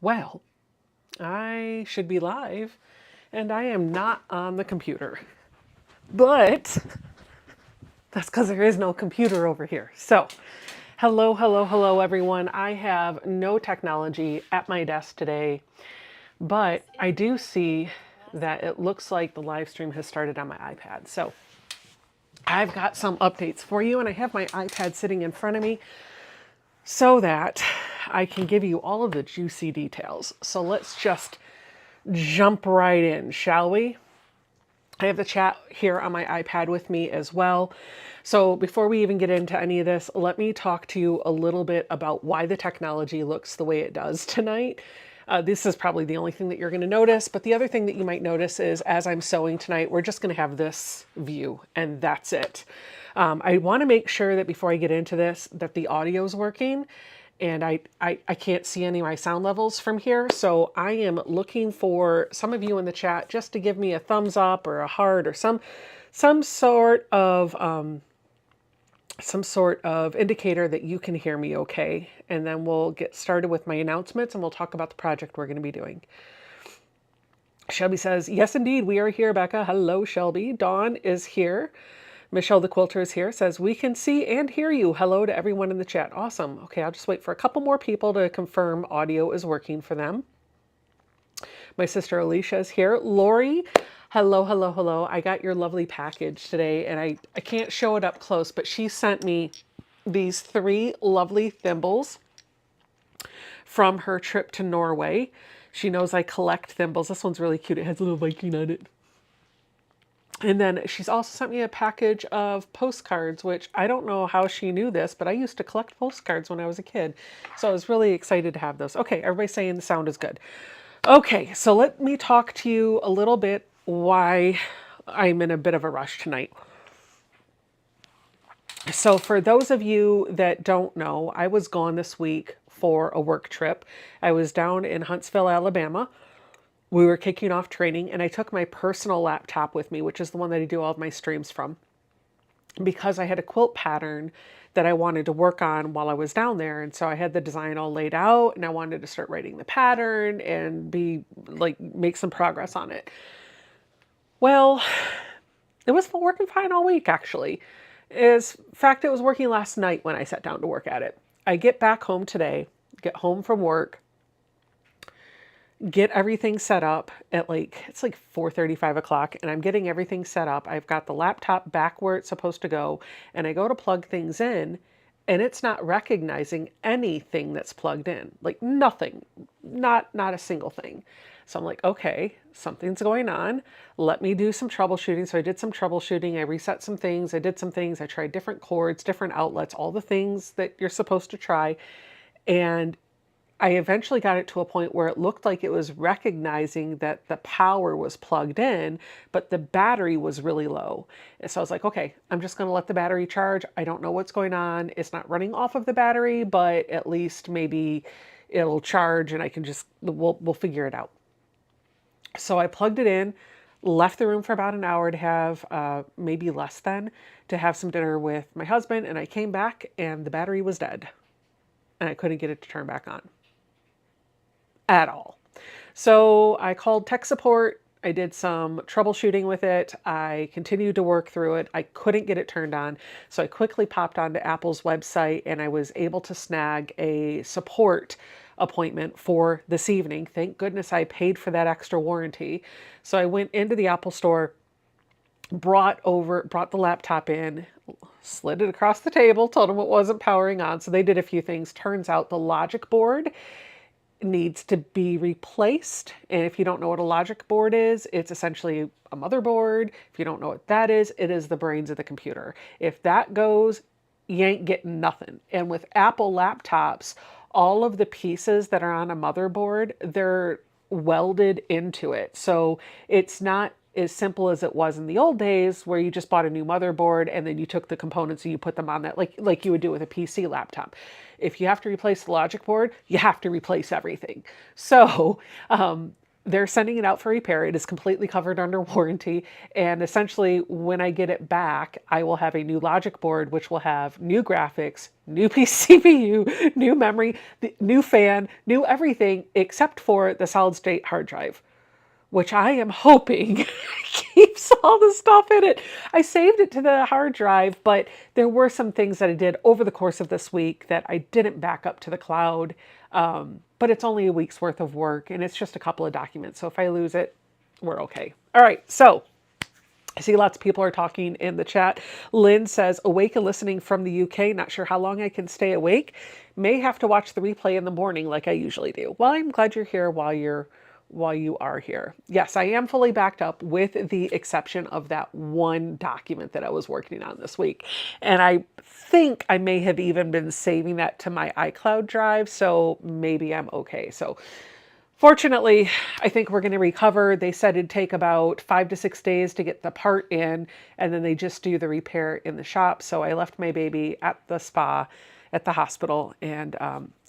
Well, I should be live, and I am not on the computer. But that's because there is no computer over here. So, hello, hello, hello, everyone. I have no technology at my desk today, but I do see that it looks like the live stream has started on my iPad. So, I've got some updates for you, and I have my iPad sitting in front of me so that I can give you all of the juicy details. So let's just jump right in, shall we? I have the chat here on my iPad with me as well. So before we even get into any of this, let me talk to you a little bit about why the technology looks the way it does tonight. This is probably the only thing that you're going to notice, but the other thing that you might notice is as I'm sewing tonight, we're just going to have this view and that's it. I want to make sure that before I get into this, that the audio is working, and I can't see any of my sound levels from here. So I am looking for some of you in the chat just to give me a thumbs up or a heart or some sort of indicator that you can hear me okay. And then we'll get started with my announcements and we'll talk about the project we're going to be doing. Shelby says, yes, indeed, we are here, Becca. Hello, Shelby. Dawn is here. Michelle the Quilter is here, says, we can see and hear you. Hello to everyone in the chat. Awesome. Okay, I'll just wait for a couple more people to confirm audio is working for them. My sister Alicia is here. Lori, hello, hello, hello. I got your lovely package today, and I can't show it up close, but she sent me these 3 lovely thimbles from her trip to Norway. She knows I collect thimbles. This one's really cute. It has a little Viking on it. And then she's also sent me a package of postcards, which I don't know how she knew this, but I used to collect postcards when I was a kid. So I was really excited to have those. Okay, everybody's saying the sound is good. Okay, so let me talk to you a little bit why I'm in a bit of a rush tonight. So for those of you that don't know, I was gone this week for a work trip. I was down in Huntsville, Alabama. We were kicking off training, and I took my personal laptop with me, which is the one that I do all of my streams from, because I had a quilt pattern that I wanted to work on while I was down there. And so I had the design all laid out, and I wanted to start writing the pattern and make some progress on it. Well, it was working fine all week, actually. In fact, it was working last night when I sat down to work at it. I get back home today, get home from work, get everything set up at it's like 4:30, 5 o'clock, and I'm getting everything set up. I've got the laptop back where it's supposed to go, and I go to plug things in, and it's not recognizing anything that's plugged in. Like nothing, not a single thing. So I'm like, okay, something's going on. Let me do some troubleshooting. So I did some troubleshooting. I reset some things. I did some things. I tried different cords, different outlets, all the things that you're supposed to try. And I eventually got it to a point where it looked like it was recognizing that the power was plugged in, but the battery was really low. And so I was like, okay, I'm just going to let the battery charge. I don't know what's going on. It's not running off of the battery, but at least maybe it'll charge and I can we'll figure it out. So I plugged it in, left the room for about an hour to have, maybe less than, to have some dinner with my husband. And I came back and the battery was dead and I couldn't get it to turn back on at all. So I called tech support. I did some troubleshooting with it. I continued to work through it. I couldn't get it turned on. So I quickly popped onto Apple's website and I was able to snag a support appointment for this evening. Thank goodness I paid for that extra warranty. So I went into the Apple store, brought the laptop in, slid it across the table, told them it wasn't powering on. So they did a few things. Turns out the logic board needs to be replaced. And if you don't know what a logic board is, it's essentially a motherboard. If you don't know what that is, it is the brains of the computer. If that goes, you ain't getting nothing. And with Apple laptops, all of the pieces that are on a motherboard, they're welded into it. So it's not as simple as it was in the old days where you just bought a new motherboard and then you took the components and you put them on that like you would do with a PC laptop. If you have to replace the logic board, you have to replace everything. So they're sending it out for repair. It is completely covered under warranty. And essentially, when I get it back, I will have a new logic board, which will have new graphics, new CPU, new memory, new fan, new everything, except for the solid state hard drive, which I am hoping keeps all the stuff in it. I saved it to the hard drive, but there were some things that I did over the course of this week that I didn't back up to the cloud. But it's only a week's worth of work and it's just a couple of documents. So if I lose it, we're okay. All right. So I see lots of people are talking in the chat. Lynn says, awake and listening from the UK. Not sure how long I can stay awake. May have to watch the replay in the morning like I usually do. Well, I'm glad you're here while you are here. Yes, I am fully backed up with the exception of that one document that I was working on this week. And I think I may have even been saving that to my iCloud drive, so maybe I'm okay. So fortunately, I think we're going to recover. They said it'd take about 5 to 6 days to get the part in, and then they just do the repair in the shop. So I left my baby at the spa at the hospital, and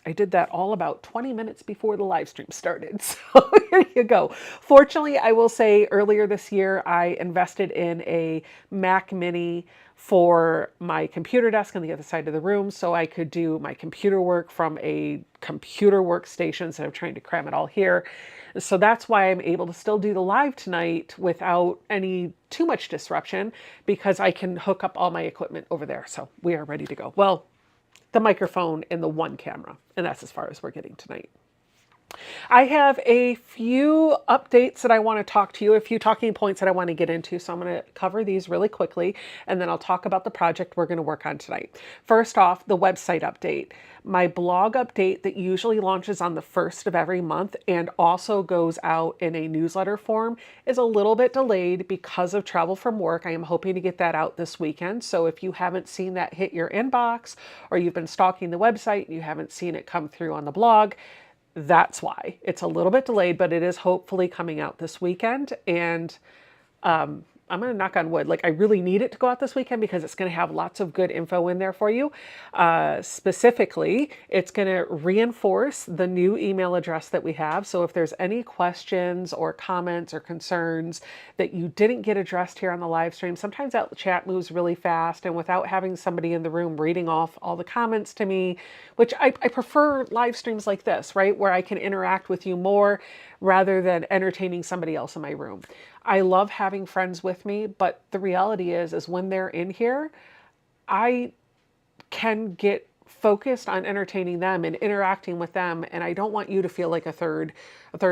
I did that all about 20 minutes before the live stream started. So here you go. Fortunately, I will say earlier this year, I invested in a Mac Mini for my computer desk on the other side of the room so I could do my computer work from a computer workstation instead of trying to cram it all here. So that's why I'm able to still do the live tonight without any too much disruption, because I can hook up all my equipment over there. So we are ready to go. Well, the microphone and the one camera, and that's as far as we're getting tonight. I have a few updates that I want to talk to you, a few talking points that I want to get into. So I'm going to cover these really quickly, and then I'll talk about the project we're going to work on tonight. First off, the website update. My blog update that usually launches on the 1st of every month and also goes out in a newsletter form is a little bit delayed because of travel from work. I am hoping to get that out this weekend. So if you haven't seen that hit your inbox, or you've been stalking the website and you haven't seen it come through on the blog, that's why. It's a little bit delayed, but it is hopefully coming out this weekend. And I'm going to knock on wood. Like, I really need it to go out this weekend because it's going to have lots of good info in there for you. Specifically, it's going to reinforce the new email address that we have. So if there's any questions or comments or concerns that you didn't get addressed here on the live stream, sometimes that chat moves really fast, and without having somebody in the room reading off all the comments to me, which I prefer live streams like this, right? Where I can interact with you more rather than entertaining somebody else in my room. I love having friends with me, but the reality is when they're in here, I can get focused on entertaining them and interacting with them, and I don't want you to feel like a third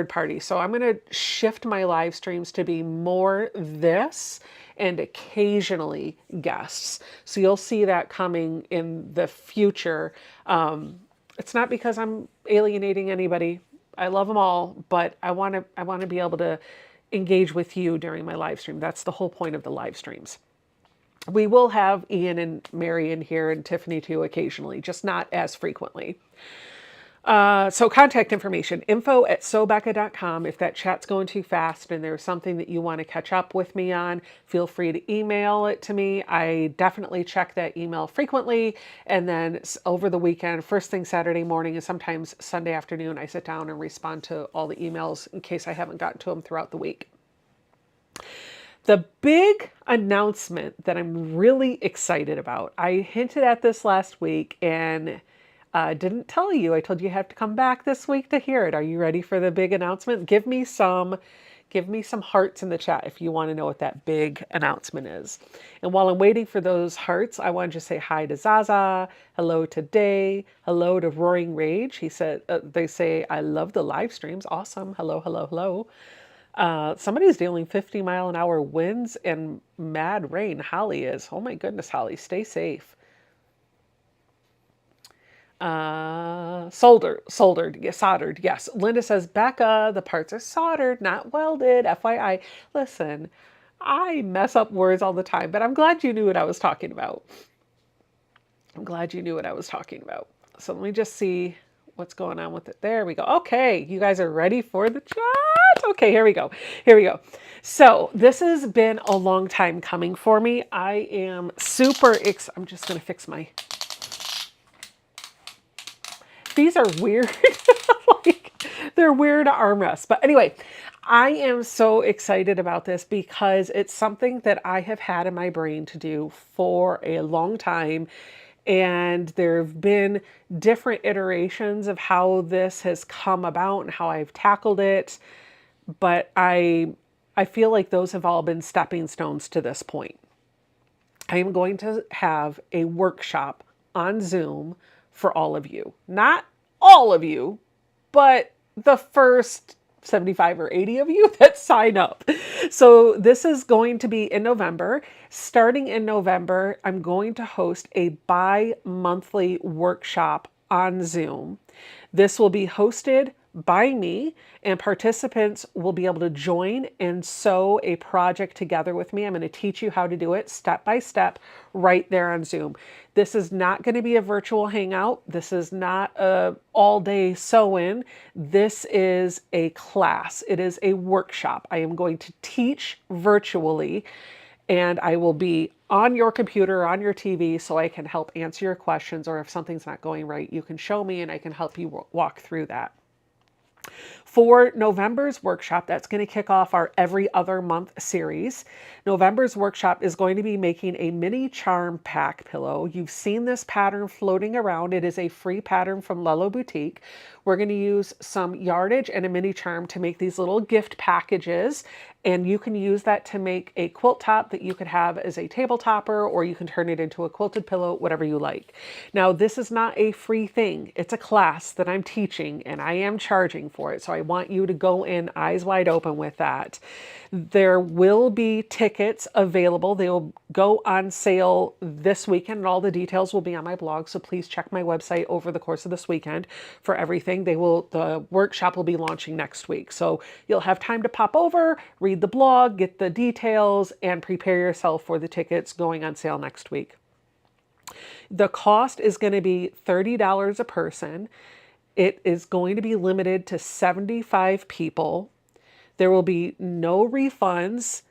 party. So I'm going to shift my live streams to be more this and occasionally guests. So you'll see that coming in the future. It's not because I'm alienating anybody. I love them all, but I want to be able to engage with you during my live stream. That's the whole point of the live streams. We will have Ian and Mary in here, and Tiffany too occasionally, just not as frequently. So contact information, info@sobecca.com. If that chat's going too fast and there's something that you want to catch up with me on, feel free to email it to me. I definitely check that email frequently. And then over the weekend, first thing Saturday morning and sometimes Sunday afternoon, I sit down and respond to all the emails in case I haven't gotten to them throughout the week. The big announcement that I'm really excited about, I hinted at this last week and didn't tell you. I told you have to come back this week to hear it. Are you ready for the big announcement? Give me some hearts in the chat if you want to know what that big announcement is. And while I'm waiting for those hearts, I want to just say hi to Zaza, hello to Day, hello to Roaring Rage. He said, they say, I love the live streams. Awesome. Hello, hello, hello. Somebody's dealing 50-mile-an-hour winds and mad rain. Holly is. Oh my goodness, Holly, stay safe. Soldered, yes, soldered, yes. Linda says, Becca, the parts are soldered, not welded, FYI. Listen, I mess up words all the time, but I'm glad you knew what I was talking about. I'm glad you knew what I was talking about. So let me just see what's going on with it. There we go. Okay, you guys are ready for the chat? Okay, here we go. Here we go. So this has been a long time coming for me. I am super I'm just going to fix my... These are weird. Like, they're weird armrests. But anyway, I am so excited about this because it's something that I have had in my brain to do for a long time. And there have been different iterations of how this has come about and how I've tackled it. But I feel like those have all been stepping stones to this point. I am going to have a workshop on Zoom for all of you. Not all of you, but the first 75 or 80 of you that sign up. So this is going to be in November. Starting in November, I'm going to host a bi-monthly workshop on Zoom. This will be hosted by me, and participants will be able to join and sew a project together with me. I'm going to teach you how to do it step by step right there on Zoom. This is not going to be a virtual hangout. This is not a all-day sew-in. This is a class. It is a workshop. I am going to teach virtually, and I will be on your computer, on your TV, so I can help answer your questions, or if something's not going right, you can show me and I can help you walk through that. For November's workshop, that's going to kick off our every other month series. November's workshop is going to be making a mini charm pack pillow. You've seen this pattern floating around. It is a free pattern from Lello Boutique. We're going to use some yardage and a mini charm to make these little gift packages. And you can use that to make a quilt top that you could have as a table topper, or you can turn it into a quilted pillow, whatever you like. Now, this is not a free thing. It's a class that I'm teaching and I am charging for it. So I want you to go in eyes wide open with that. There will be tickets available. They will go on sale this weekend, and all the details will be on my blog. So please check my website over the course of this weekend for everything. The workshop will be launching next week. So you'll have time to pop over, read the blog, get the details, and prepare yourself for the tickets going on sale next week. The cost is going to be $30 a person. It is going to be limited to 75 people. There will be no refunds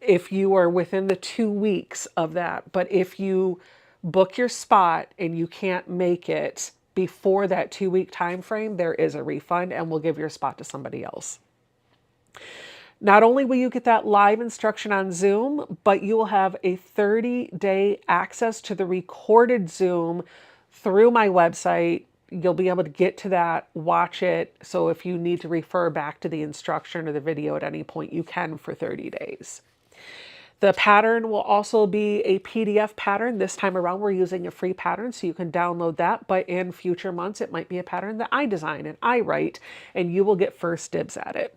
if you are within the 2 weeks of that. But if you book your spot and you can't make it before that 2-week time frame, there is a refund and we'll give your spot to somebody else. Not only will you get that live instruction on Zoom, but you will have a 30-day access to the recorded Zoom through my website. You'll be able to get to that, watch it. So if you need to refer back to the instruction or the video at any point, you can for 30 days. The pattern will also be a PDF pattern. This time around, we're using a free pattern, so you can download that. But in future months, it might be a pattern that I design and I write, and you will get first dibs at it.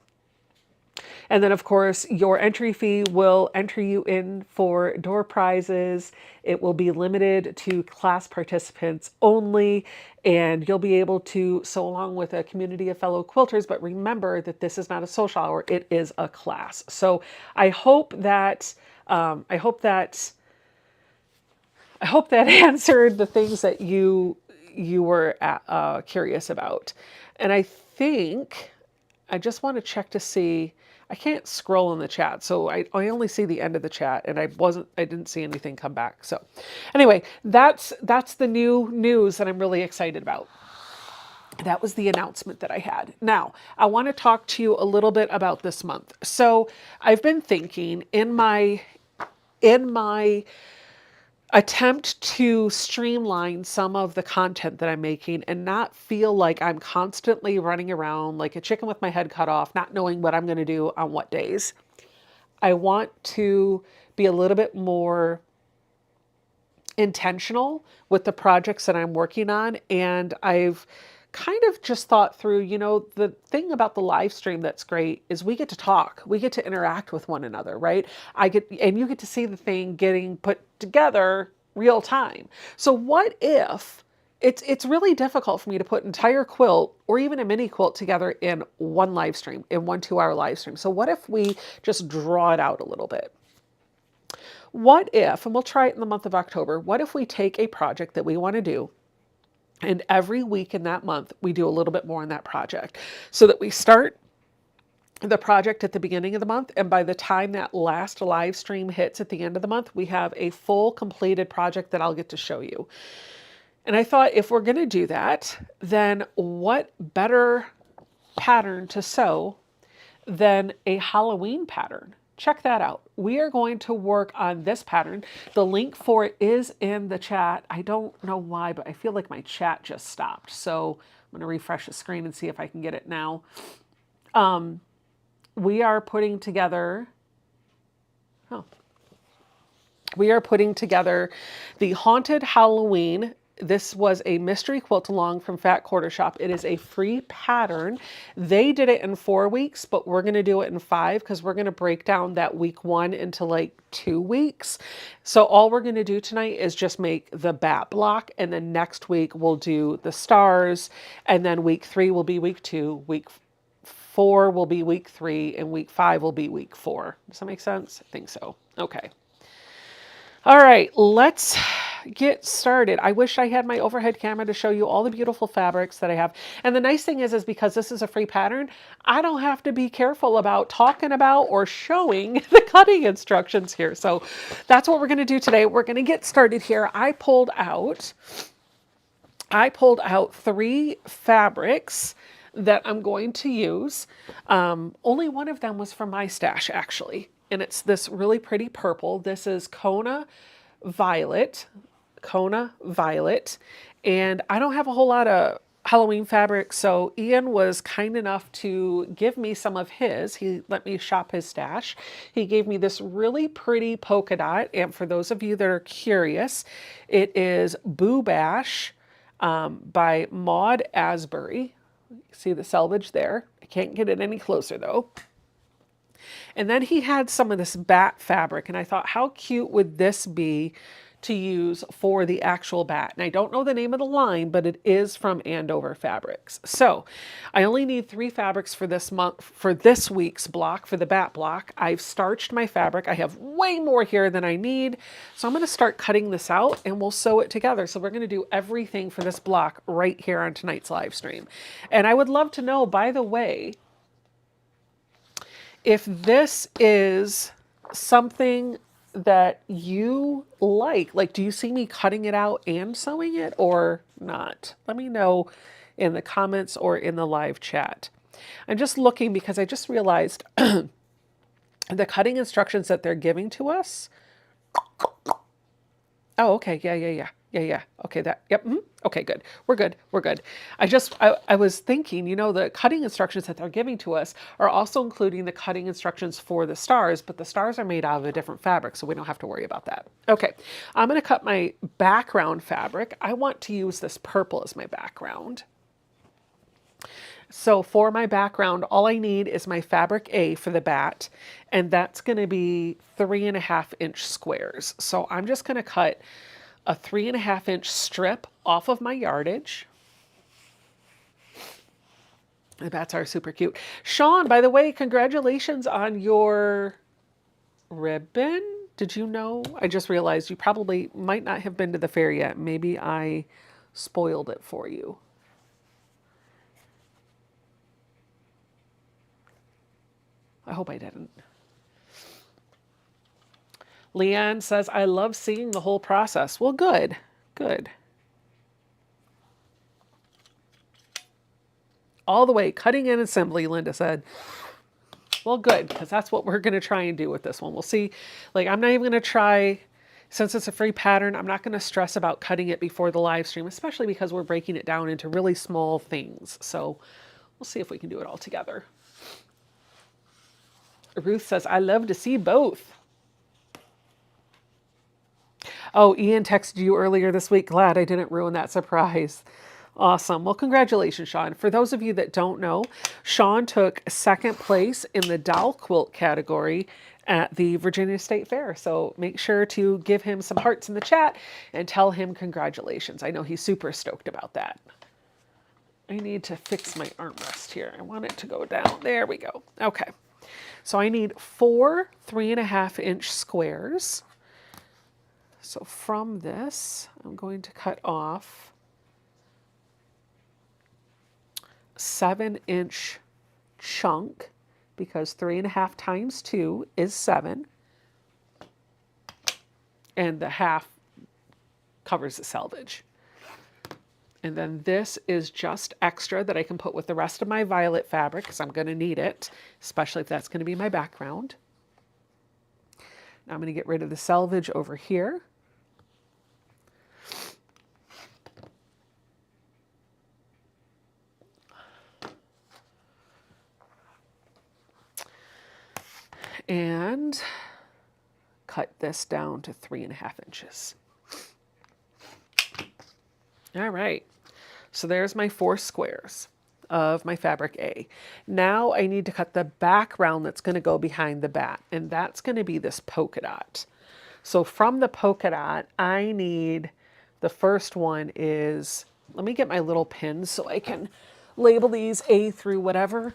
And then, of course, your entry fee will enter you in for door prizes. It will be limited to class participants only, and you'll be able to sew along with a community of fellow quilters. But remember that this is not a social hour; it is a class. So I hope that answered the things that you were curious about. And I think I just want to check to see. I can't scroll in the chat, so I only see the end of the chat, and I didn't see anything come back. So anyway, that's the new news that I'm really excited about. That was the announcement that I had. Now, I want to talk to you a little bit about this month. So I've been thinking in my attempt to streamline some of the content that I'm making and not feel like I'm constantly running around like a chicken with my head cut off, not knowing what I'm going to do on what days. I want to be a little bit more intentional with the projects that I'm working on. And I've kind of just thought through, the thing about the live stream that's great is we get to talk, we get to interact with one another, right? And you get to see the thing getting put together real time. So what if it's really difficult for me to put an entire quilt or even a mini quilt together in one live stream, in 1 2-hour live stream? So what if we just draw it out a little bit? What if, and we'll try it in the month of October, what if we take a project that we want to do, and every week in that month, we do a little bit more on that project, so that we start the project at the beginning of the month, and by the time that last live stream hits at the end of the month, we have a full completed project that I'll get to show you. And I thought, if we're going to do that, then what better pattern to sew then a Halloween pattern. Check that out. We are going to work on this pattern. The link for it is in the chat. I don't know why, but I feel like my chat just stopped. So I'm going to refresh the screen and see if I can get it now. We are putting together, the Haunted Halloween. This was a mystery quilt along from Fat Quarter Shop. It is a free pattern. They did it in 4 weeks, but we're going to do it in 5 because we're going to break down that week 1 into like 2 weeks. So all we're going to do tonight is just make the bat block, and then next week we'll do the stars, and then week 3 will be week 2, week 4 will be week 3, and week 5 will be week 4. Does that make sense? I think so. Okay. All right, let's get started. I wish I had my overhead camera to show you all the beautiful fabrics that I have. And the nice thing is because this is a free pattern, I don't have to be careful about talking about or showing the cutting instructions here. So that's what we're going to do today. We're going to get started here. I pulled out 3 fabrics that I'm going to use. Only one of them was from my stash, actually. And it's this really pretty purple. This is Kona Violet. And I don't have a whole lot of Halloween fabric, so Ian was kind enough to give me some of his. He let me shop his stash. He gave me this really pretty polka dot, and for those of you that are curious, it is Boo Bash by Maud Asbury. See the selvage there. I can't get it any closer though. And then he had some of this bat fabric, and I thought, how cute would this be to use for the actual bat? And I don't know the name of the line, but it is from Andover Fabrics. So I only need 3 fabrics for this month, for this week's block, for the bat block. I've starched my fabric. I have way more here than I need. So I'm going to start cutting this out and we'll sew it together. So we're going to do everything for this block right here on tonight's live stream. And I would love to know, by the way, if this is something that you like, do you see me cutting it out and sewing it or not? Let me know in the comments or in the live chat. I'm just looking because I just realized the cutting instructions that they're giving to us. Oh, okay. Yeah. Okay, yep. Okay, good. We're good. I was thinking, the cutting instructions that they're giving to us are also including the cutting instructions for the stars, but the stars are made out of a different fabric, so we don't have to worry about that. Okay, I'm going to cut my background fabric. I want to use this purple as my background. So for my background, all I need is my fabric A for the bat, and that's going to be 3.5-inch squares. So I'm just going to cut a 3.5-inch strip off of my yardage. The bats are super cute. Sean, by the way, congratulations on your ribbon. Did you know? I just realized you probably might not have been to the fair yet. Maybe I spoiled it for you. I hope I didn't. Leanne says, I love seeing the whole process. Well, good. All the way, cutting and assembly, Linda said. Well, good, because that's what we're going to try and do with this one. We'll see. I'm not even going to try, since it's a free pattern, I'm not going to stress about cutting it before the live stream, especially because we're breaking it down into really small things. So we'll see if we can do it all together. Ruth says, I love to see both. Oh, Ian texted you earlier this week. Glad I didn't ruin that surprise. Awesome. Well, congratulations, Sean. For those of you that don't know, Sean took 2nd place in the doll quilt category at the Virginia State Fair. So make sure to give him some hearts in the chat and tell him congratulations. I know he's super stoked about that. I need to fix my armrest here. I want it to go down. There we go. Okay. So I need 4 3.5-inch squares. So from this, I'm going to cut off 7-inch chunk, because 3.5 times 2 is 7. And the half covers the selvage. And then this is just extra that I can put with the rest of my violet fabric because I'm going to need it, especially if that's going to be my background. Now I'm going to get rid of the selvage over here. And cut this down to 3.5 inches. All right, so there's my 4 squares of my fabric A. Now I need to cut the background that's going to go behind the bat, and that's going to be this polka dot. So from the polka dot, I need, the first one is, let me get my little pins so I can label these A through whatever.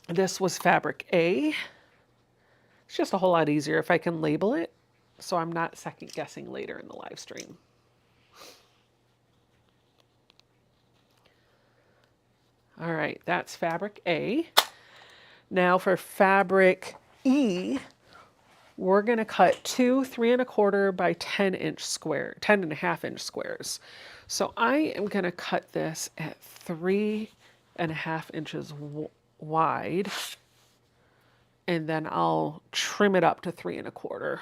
This was fabric A. It's just a whole lot easier if I can label it, so I'm not second guessing later in the live stream. All right, that's fabric A. Now for fabric E, we're going to cut 2 3¼ by 10.5 inch squares. So I am going to cut this at 3.5 inches wide, and then I'll trim it up to 3¼ .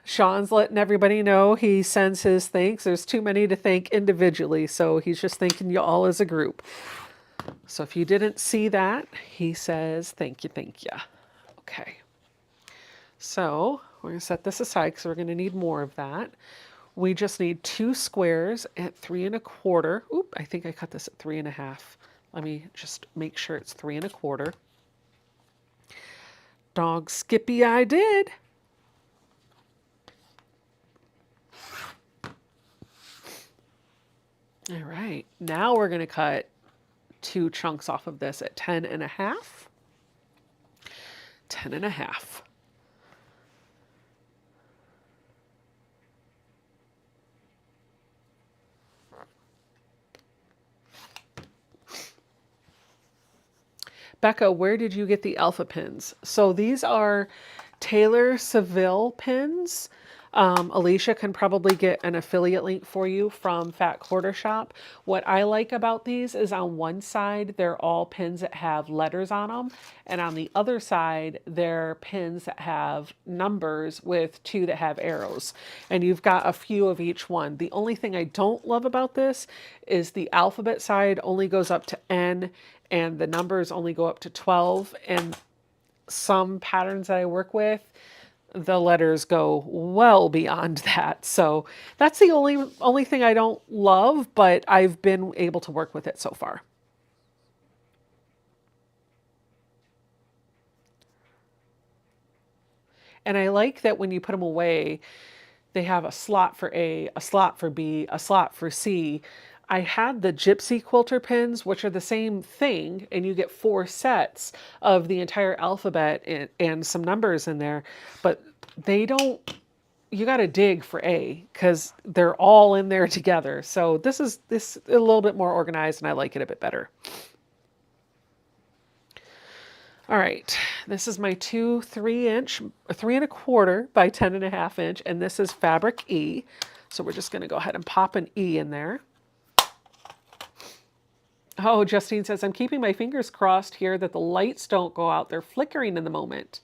Sean's letting everybody know he sends his thanks. There's too many to thank individually, so he's just thanking you all as a group. So if you didn't see that, he says thank you, thank you. Okay. So we're going to set this aside because we're going to need more of that. We just need 2 squares at 3¼ . Oop, I think I cut this at 3.5. Let me just make sure it's 3¼ . Dog Skippy, I did. All right, now we're going to cut 2 chunks off of this at 10.5. 10.5. Becca, where did you get the alpha pins? So these are Taylor Seville pins. Alicia can probably get an affiliate link for you from Fat Quarter Shop. What I like about these is on one side, they're all pins that have letters on them. And on the other side, they're pins that have numbers with 2 that have arrows. And you've got a few of each one. The only thing I don't love about this is the alphabet side only goes up to N and the numbers only go up to 12. And some patterns that I work with, the letters go well beyond that. So that's the only thing I don't love, but I've been able to work with it so far. And I like that when you put them away, they have a slot for A, a slot for B, a slot for C. I had the Gypsy quilter pins, which are the same thing, and you get 4 sets of the entire alphabet and some numbers in there, but they don't, you got to dig for A because they're all in there together. So this is a little bit more organized and I like it a bit better. All right, this is my 2 3¼ by 10.5 inch, and this is fabric E. So we're just going to go ahead and pop an E in there. Oh, Justine says, I'm keeping my fingers crossed here that the lights don't go out. They're flickering in the moment.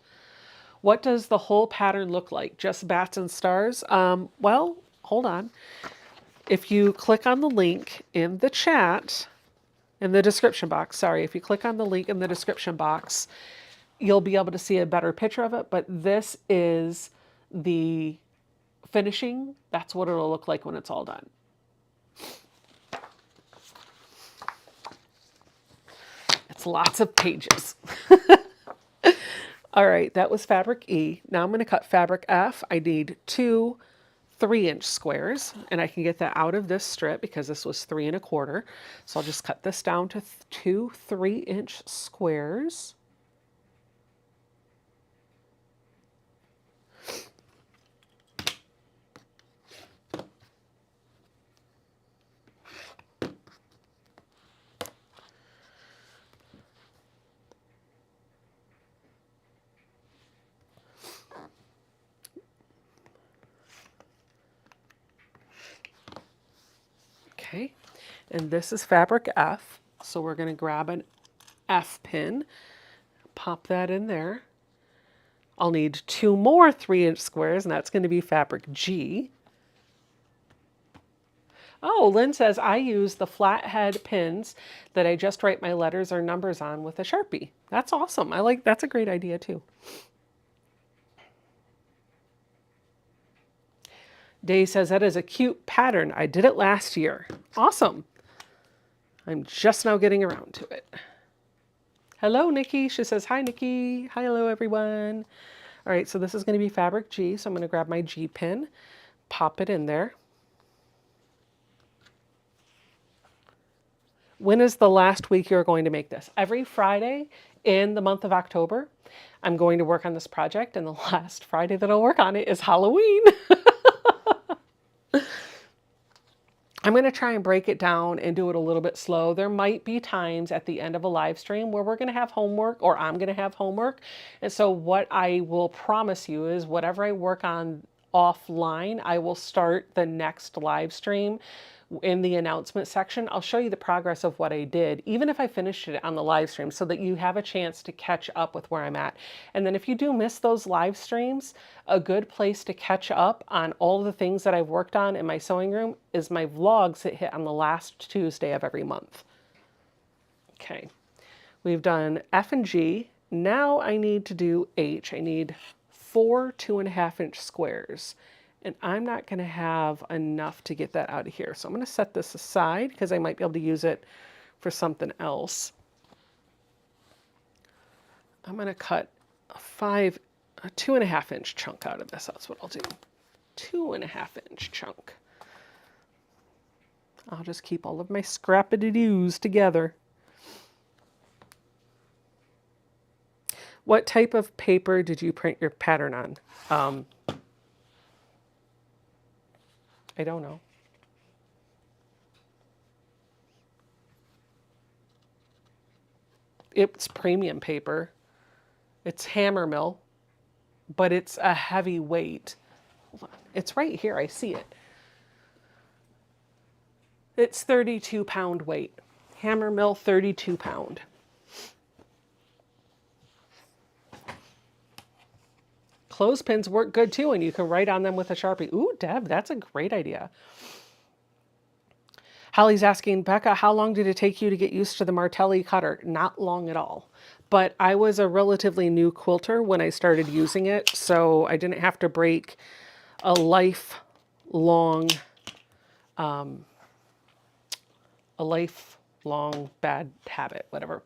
What does the whole pattern look like? Just bats and stars? Well, hold on. If you click on the link in the chat, in the description box, sorry, if you click on the link in the description box, you'll be able to see a better picture of it. But this is the finishing. That's what it'll look like when it's all done. It's lots of pages. All right, that was fabric E. Now I'm going to cut fabric F. I need 2 3-inch squares, and I can get that out of this strip because this was 3¼ . So I'll just cut this down to 2 3-inch squares. Okay, and this is fabric F, so we're going to grab an F pin, pop that in there. I'll need 2 more 3-inch squares, and that's going to be fabric G. Oh, Lynn says, I use the flathead pins that I just write my letters or numbers on with a Sharpie. That's awesome. That's a great idea too. Day says, that is a cute pattern. I did it last year. Awesome. I'm just now getting around to it. Hello, Nikki. She says, hi, Nikki. Hi, hello, everyone. All right, so this is going to be fabric G. So I'm going to grab my G pin, pop it in there. When is the last week you're going to make this? Every Friday in the month of October, I'm going to work on this project, and the last Friday that I'll work on it is Halloween. I'm going to try and break it down and do it a little bit slow. There might be times at the end of a live stream where we're going to have homework, or I'm going to have homework. And so what I will promise you is whatever I work on offline, I will start the next live stream in the announcement section. I'll show you the progress of what I did, even if I finished it on the live stream, so that you have a chance to catch up with where I'm at. And then if you do miss those live streams, a good place to catch up on all the things that I've worked on in my sewing room is my vlogs that hit on the last Tuesday of every month. Okay, we've done F and G. Now I need to do H. I need 4 2.5-inch squares. And I'm not going to have enough to get that out of here. So I'm going to set this aside because I might be able to use it for something else. I'm going to cut a 2.5-inch chunk out of this. That's what I'll do. 2.5-inch chunk. I'll just keep all of my scrap-a-doo-doos together. What type of paper did you print your pattern on? I don't know. It's premium paper. It's hammer mill, but it's a heavy weight. Hold on. It's right here. I see it. It's 32-pound weight. Hammer mill, 32-pound. Clothespins work good too, and you can write on them with a Sharpie. Ooh, Deb, that's a great idea. Holly's asking, Becca, how long did it take you to get used to the Martelli cutter? Not long at all. But I was a relatively new quilter when I started using it, so I didn't have to break a lifelong bad habit, whatever.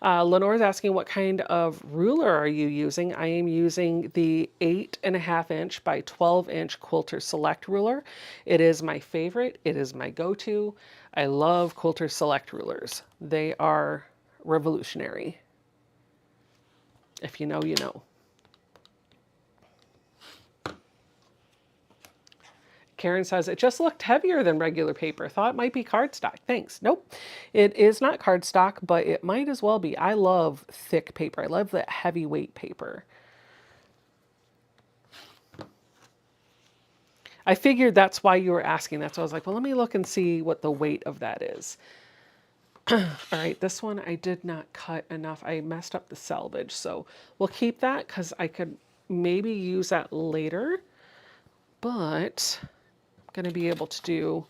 Lenore's asking, what kind of ruler are you using? I am using the 8.5-inch by 12-inch Quilter Select ruler. It is my favorite. It is my go-to. I love Quilter Select rulers. They are revolutionary. If you know, you know. Karen says, it just looked heavier than regular paper. Thought it might be cardstock. Thanks. Nope. It is not cardstock, but it might as well be. I love thick paper. I love that heavyweight paper. I figured that's why you were asking. That's why I was like, well, let me look and see what the weight of that is. All right, this one I did not cut enough. I messed up the selvage, so we'll keep that because I could maybe use that later. But going to be able to do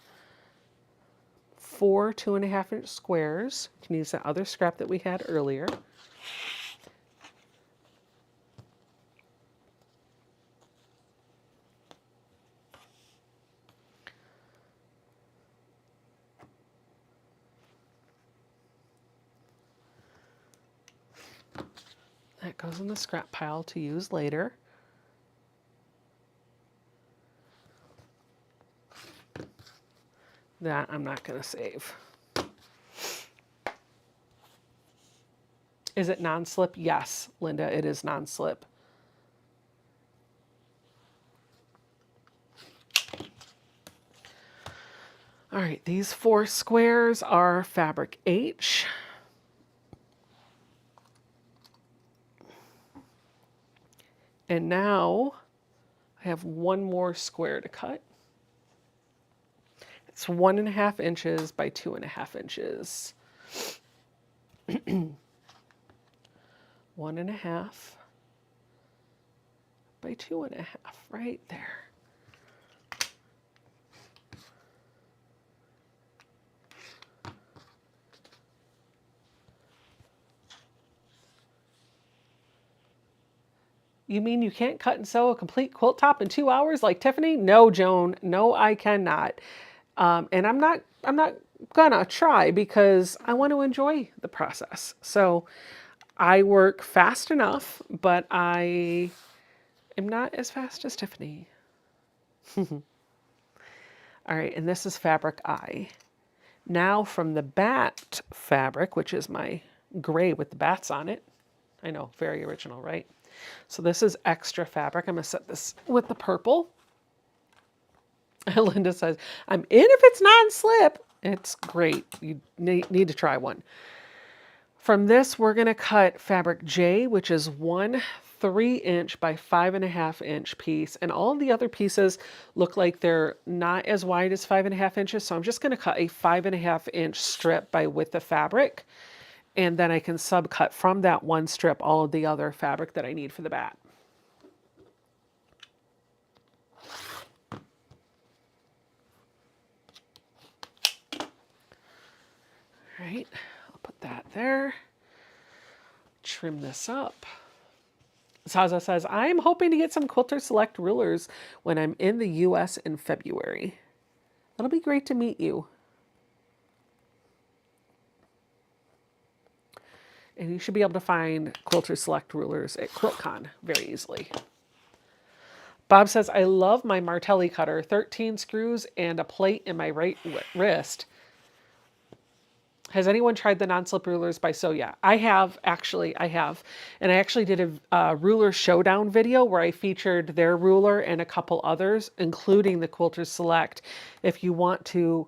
4 2.5-inch squares. You can use that other scrap that we had earlier. That goes in the scrap pile to use later. That I'm not going to save. Is it non-slip? Yes, Linda, it is non-slip. All right, these 4 squares are fabric H. And now I have 1 more square to cut. It's 1.5 inches by 2.5 inches. 1.5 by 2.5, right there. You mean you can't cut and sew a complete quilt top in 2 hours like Tiffany? No, Joan. No, I cannot. And I'm not gonna try because I want to enjoy the process. So I work fast enough, but I am not as fast as Tiffany. All right, and this is fabric I. Now from the bat fabric, which is my gray with the bats on it. I know, very original, right? So this is extra fabric. I'm gonna set this with the purple. Linda says, I'm in if it's non-slip. It's great. You need to try one. From this, we're gonna cut fabric J, which is 1 3-inch by 5.5 inch piece. And all of the other pieces look like they're not as wide as 5.5 inches. So I'm just gonna cut a 5.5 inch strip by width of fabric. And then I can subcut from that one strip all of the other fabric that I need for the bat. All right, I'll put that there. Trim this up. Zaza says, I'm hoping to get some Quilter Select rulers when I'm in the US in February. That'll be great to meet you. And you should be able to find Quilter Select rulers at QuiltCon very easily. Bob says, I love my Martelli cutter, 13 screws and a plate in my right wrist. Has anyone tried the non-slip rulers by Soya? I have, actually, I have. And I actually did a ruler showdown video where I featured their ruler and a couple others, including the Quilter Select. If you want to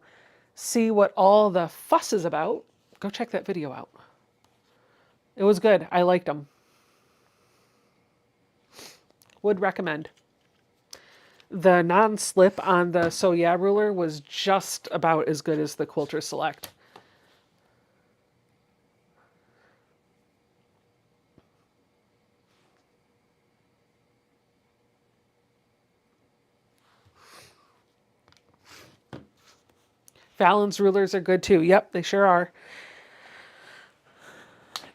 see what all the fuss is about, go check that video out. It was good. I liked them. Would recommend. The non-slip on the Soya ruler was just about as good as the Quilter Select. Fallon's rulers are good too. Yep, they sure are.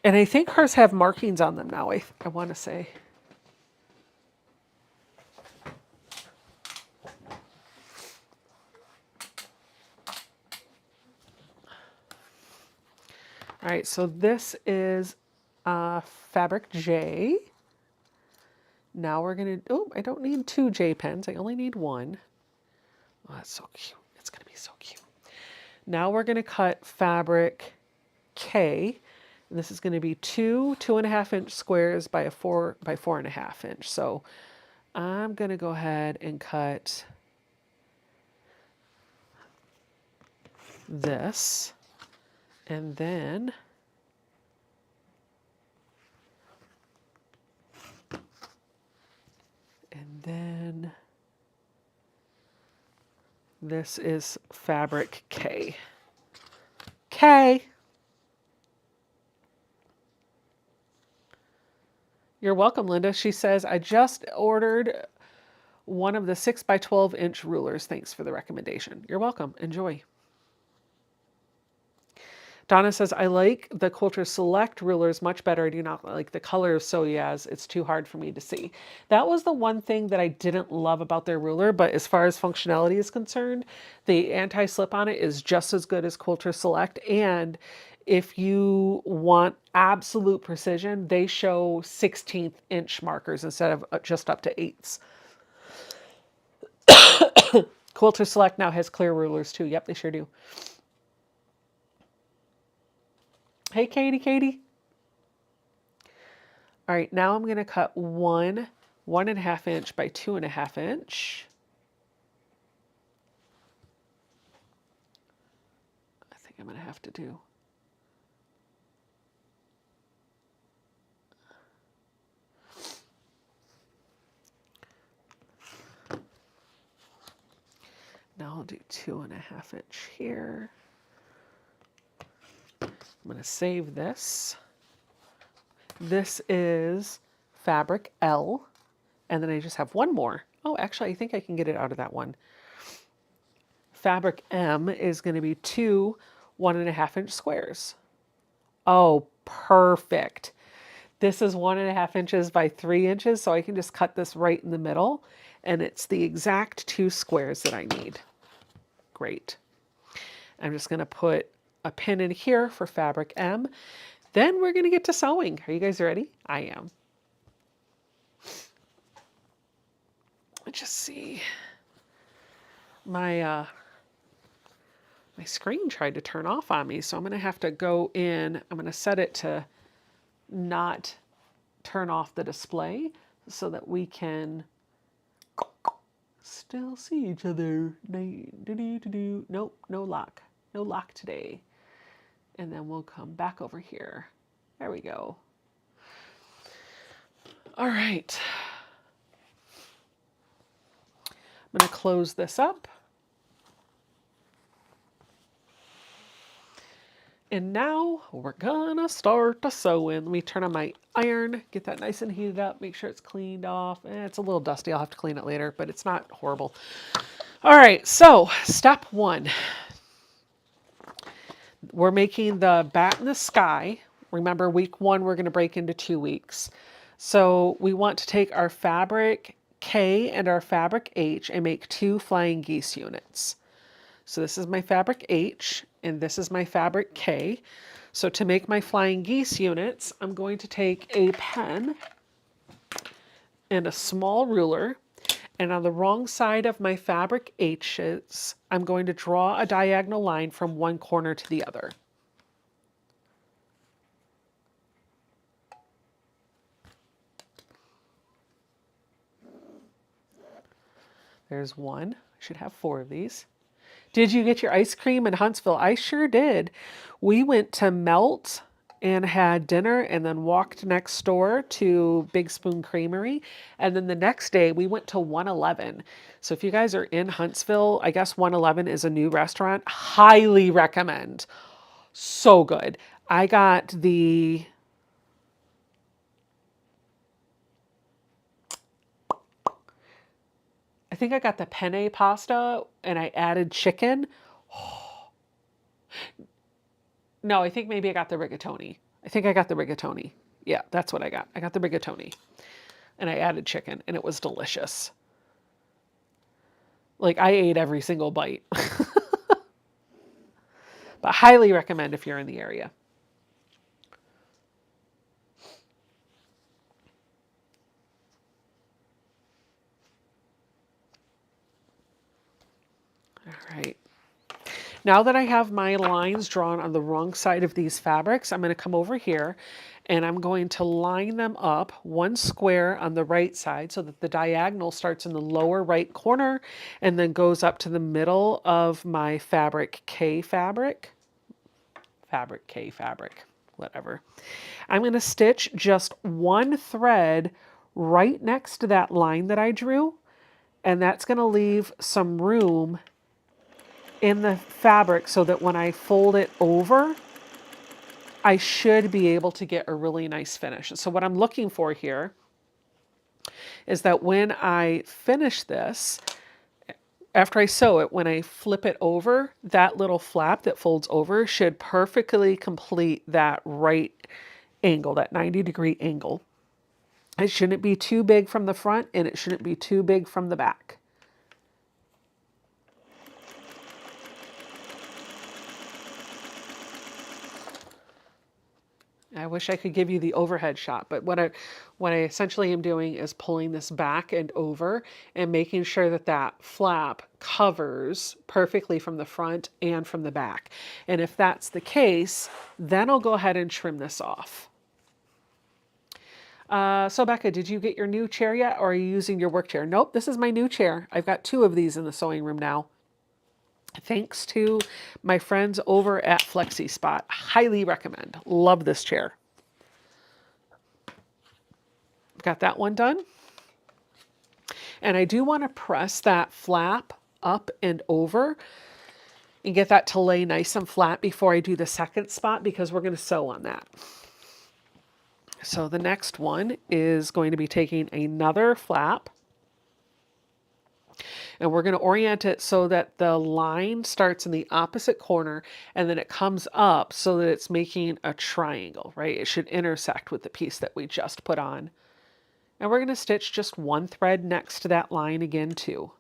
And I think hers have markings on them now, I want to say. All right, so this is fabric J. Now we're going to, oh, I don't need 2 J pens. I only need 1. Oh, that's so cute. It's going to be so cute. Now we're going to cut fabric K. And this is going to be 2 2.5 inch squares by a 4 by 4.5 inch. So I'm going to go ahead and cut this. And then this is fabric K. K. You're welcome, Linda. She says, I just ordered one of the 6 by 12 inch rulers. Thanks for the recommendation. You're welcome. Enjoy. Donna says, I like the Quilter Select rulers much better. I do not like the color of Soya's. It's too hard for me to see. That was the one thing that I didn't love about their ruler, but as far as functionality is concerned, the anti-slip on it is just as good as Quilter Select. And if you want absolute precision, they show 16th inch markers instead of just up to 8s. Quilter Select now has clear rulers too. Yep, they sure do. Hey, Katie. All right, now I'm going to cut 1 1.5 inch by 2.5 inch. I think I'm going to have to do. Now I'll do 2.5 inch here. I'm going to save this. This is fabric L, and then I just have one more. Oh, actually, I think I can get it out of that one. Fabric M is going to be 2 1.5 inch squares. Oh, perfect. This is 1.5 inches by 3 inches, so I can just cut this right in the middle, and it's the exact 2 squares that I need. Great. I'm just going to put a pin in here for fabric M. Then we're going to get to sewing. Are you guys ready? I am. Let's just see. My screen tried to turn off on me, so I'm going to have to go in. I'm going to set it to not turn off the display so that we can still see each other. Nope, no lock. No lock today. And then we'll come back over here. There we go. All right. I'm going to close this up. And now we're gonna start the sewing. Let me turn on my iron, get that nice and heated up, make sure it's cleaned off. It's a little dusty, I'll have to clean it later, but it's not horrible. All right, so step 1. We're making the bat in the sky. Remember, week 1, we're gonna break into 2 weeks. So we want to take our fabric K and our fabric H and make 2 flying geese units. So this is my fabric H, and this is my fabric K. So to make my flying geese units, I'm going to take a pen and a small ruler, and on the wrong side of my fabric H's, I'm going to draw a diagonal line from one corner to the other. There's one. I should have 4 of these. Did you get your ice cream in Huntsville? I sure did. We went to Melt and had dinner and then walked next door to Big Spoon Creamery. And then the next day we went to 111. So if you guys are in Huntsville, I guess 111 is a new restaurant. Highly recommend. So good. I got the... I think I got the penne pasta and I added chicken. No, I think maybe I got the rigatoni. I think I got the rigatoni. Yeah, that's what I got. I got the rigatoni. And I added chicken, and it was delicious. Like, I ate every single bite. But highly recommend if you're in the area. All right. Now that I have my lines drawn on the wrong side of these fabrics, I'm going to come over here and I'm going to line them up one square on the right side so that the diagonal starts in the lower right corner and then goes up to the middle of my fabric K fabric. Fabric K fabric, whatever. I'm going to stitch just one thread right next to that line that I drew, and that's going to leave some room in the fabric so that when I fold it over, I should be able to get a really nice finish. So what I'm looking for here is that when I finish this, after I sew it, when I flip it over, that little flap that folds over should perfectly complete that right angle, that 90-degree angle. It shouldn't be too big from the front and it shouldn't be too big from the back. I wish I could give you the overhead shot, but what I essentially am doing is pulling this back and over and making sure that that flap covers perfectly from the front and from the back. And if that's the case, then I'll go ahead and trim this off. So Becca, did you get your new chair yet, or are you using your work chair? Nope, this is my new chair. I've got 2 of these in the sewing room now. Thanks to my friends over at Flexi Spot. Highly recommend. Love this chair. Got that one done. And I do want to press that flap up and over and get that to lay nice and flat before I do the second spot, because we're going to sew on that. So the next one is going to be taking another flap, and we're going to orient it so that the line starts in the opposite corner and then it comes up so that it's making a triangle, right? It should intersect with the piece that we just put on. And we're going to stitch just one thread next to that line again too.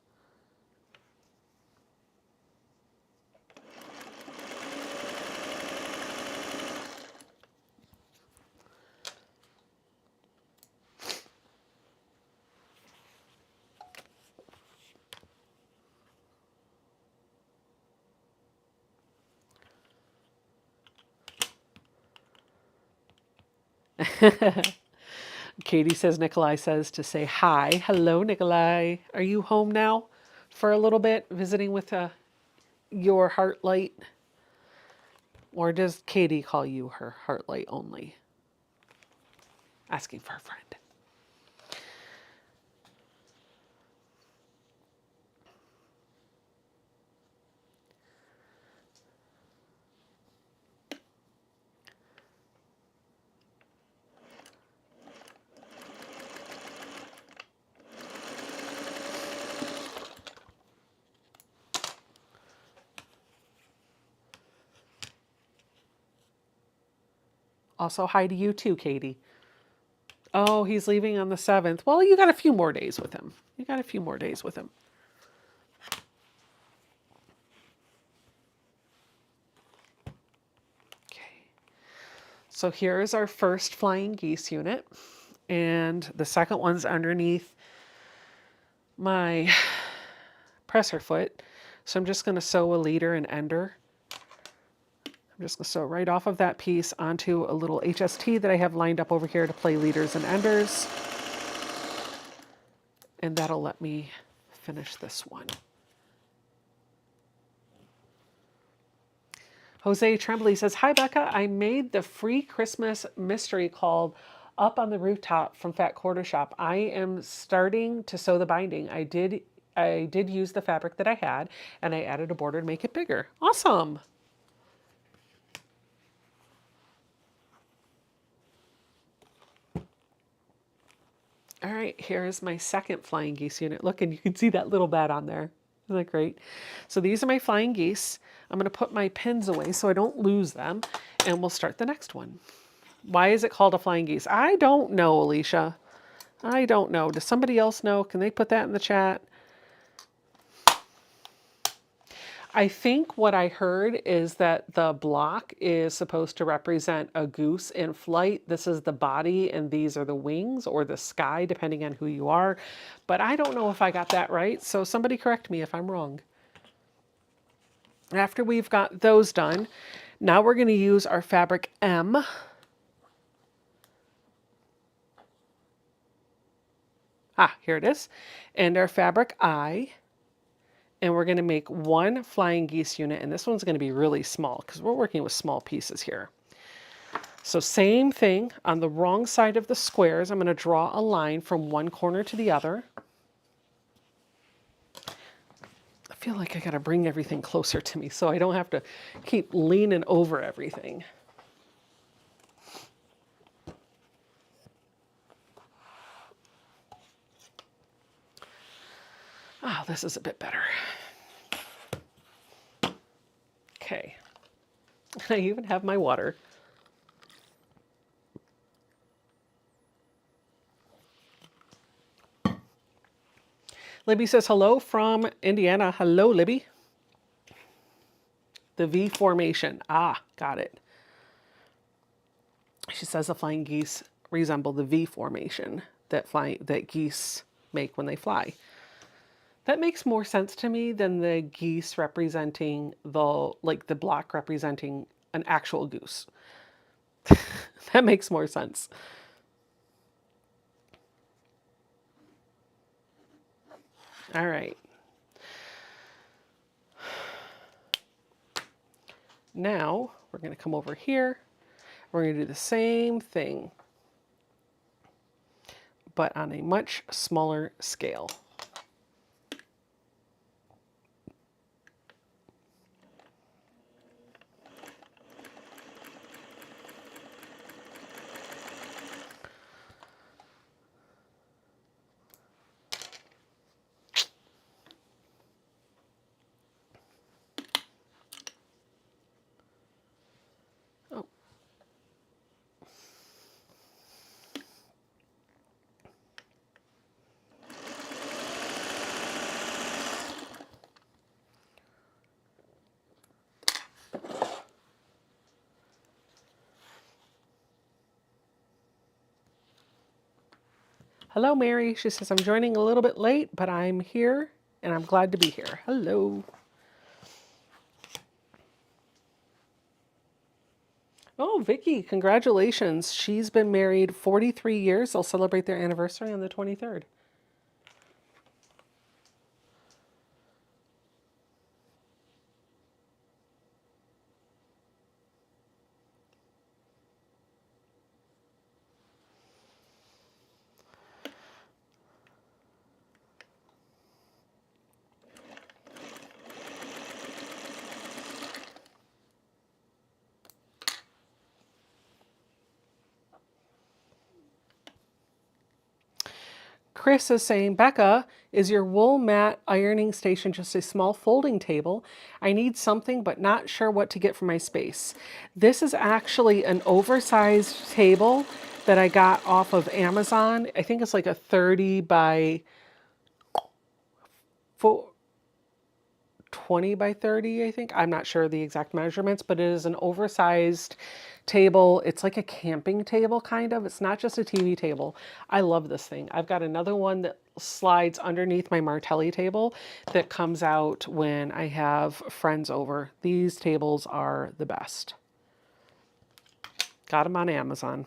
Katie says, Nikolai says to say hi. Hello, Nikolai. Are you home now for a little bit, visiting with your Heartlight? Or does Katie call you her Heartlight only? Asking for a friend. Also, hi to you too, Katie. Oh, he's leaving on the 7th. Well, you got a few more days with him. You got a few more days with him. Okay. So here is our first flying geese unit. And the second one's underneath my presser foot. So I'm just going to sew a leader and ender. I'm just going to sew right off of that piece onto a little HST that I have lined up over here to play leaders and enders. And that'll let me finish this one. Jose Tremblay says, hi, Becca. I made the free Christmas mystery called Up on the Rooftop from Fat Quarter Shop. I am starting to sew the binding. I did use the fabric that I had, and I added a border to make it bigger. Awesome. All right, here's my second flying geese unit. Look, and you can see that little bat on there. Isn't that great? So these are my flying geese. I'm going to put my pins away so I don't lose them, and we'll start the next one. Why is it called a flying geese? I don't know, Alicia. I don't know. Does somebody else know? Can they put that in the chat? I think what I heard is that the block is supposed to represent a goose in flight. This is the body and these are the wings, or the sky, depending on who you are. But I don't know if I got that right, so somebody correct me if I'm wrong. After we've got those done, now we're going to use our fabric M. Here it is. And our fabric I. And we're going to make one flying geese unit, and this one's going to be really small because we're working with small pieces here. So same thing, on the wrong side of the squares, I'm going to draw a line from one corner to the other. I feel like I got to bring everything closer to me so I don't have to keep leaning over everything. Oh, this is a bit better. Okay. I even have my water. Libby says hello from Indiana. Hello, Libby. The V formation. Got it. She says the flying geese resemble the V formation that geese make when they fly. That makes more sense to me than the geese representing the block representing an actual goose. That makes more sense. All right. Now we're going to come over here. We're going to do the same thing, but on a much smaller scale. Hello, Mary. She says, I'm joining a little bit late, but I'm here and I'm glad to be here. Hello. Oh, Vicky, congratulations. She's been married 43 years. They'll celebrate their anniversary on the 23rd. Chris is saying, Becca, is your wool mat ironing station just a small folding table? I need something, but not sure what to get for my space. This is actually an oversized table that I got off of Amazon. I think it's like a 30 by 20 by 30, I think. I'm not sure the exact measurements, but it is an oversized table. It's like a camping table, kind of. It's not just a TV table. I love this thing. I've got another one that slides underneath my Martelli table that comes out when I have friends over. These tables are the best. Got them on Amazon.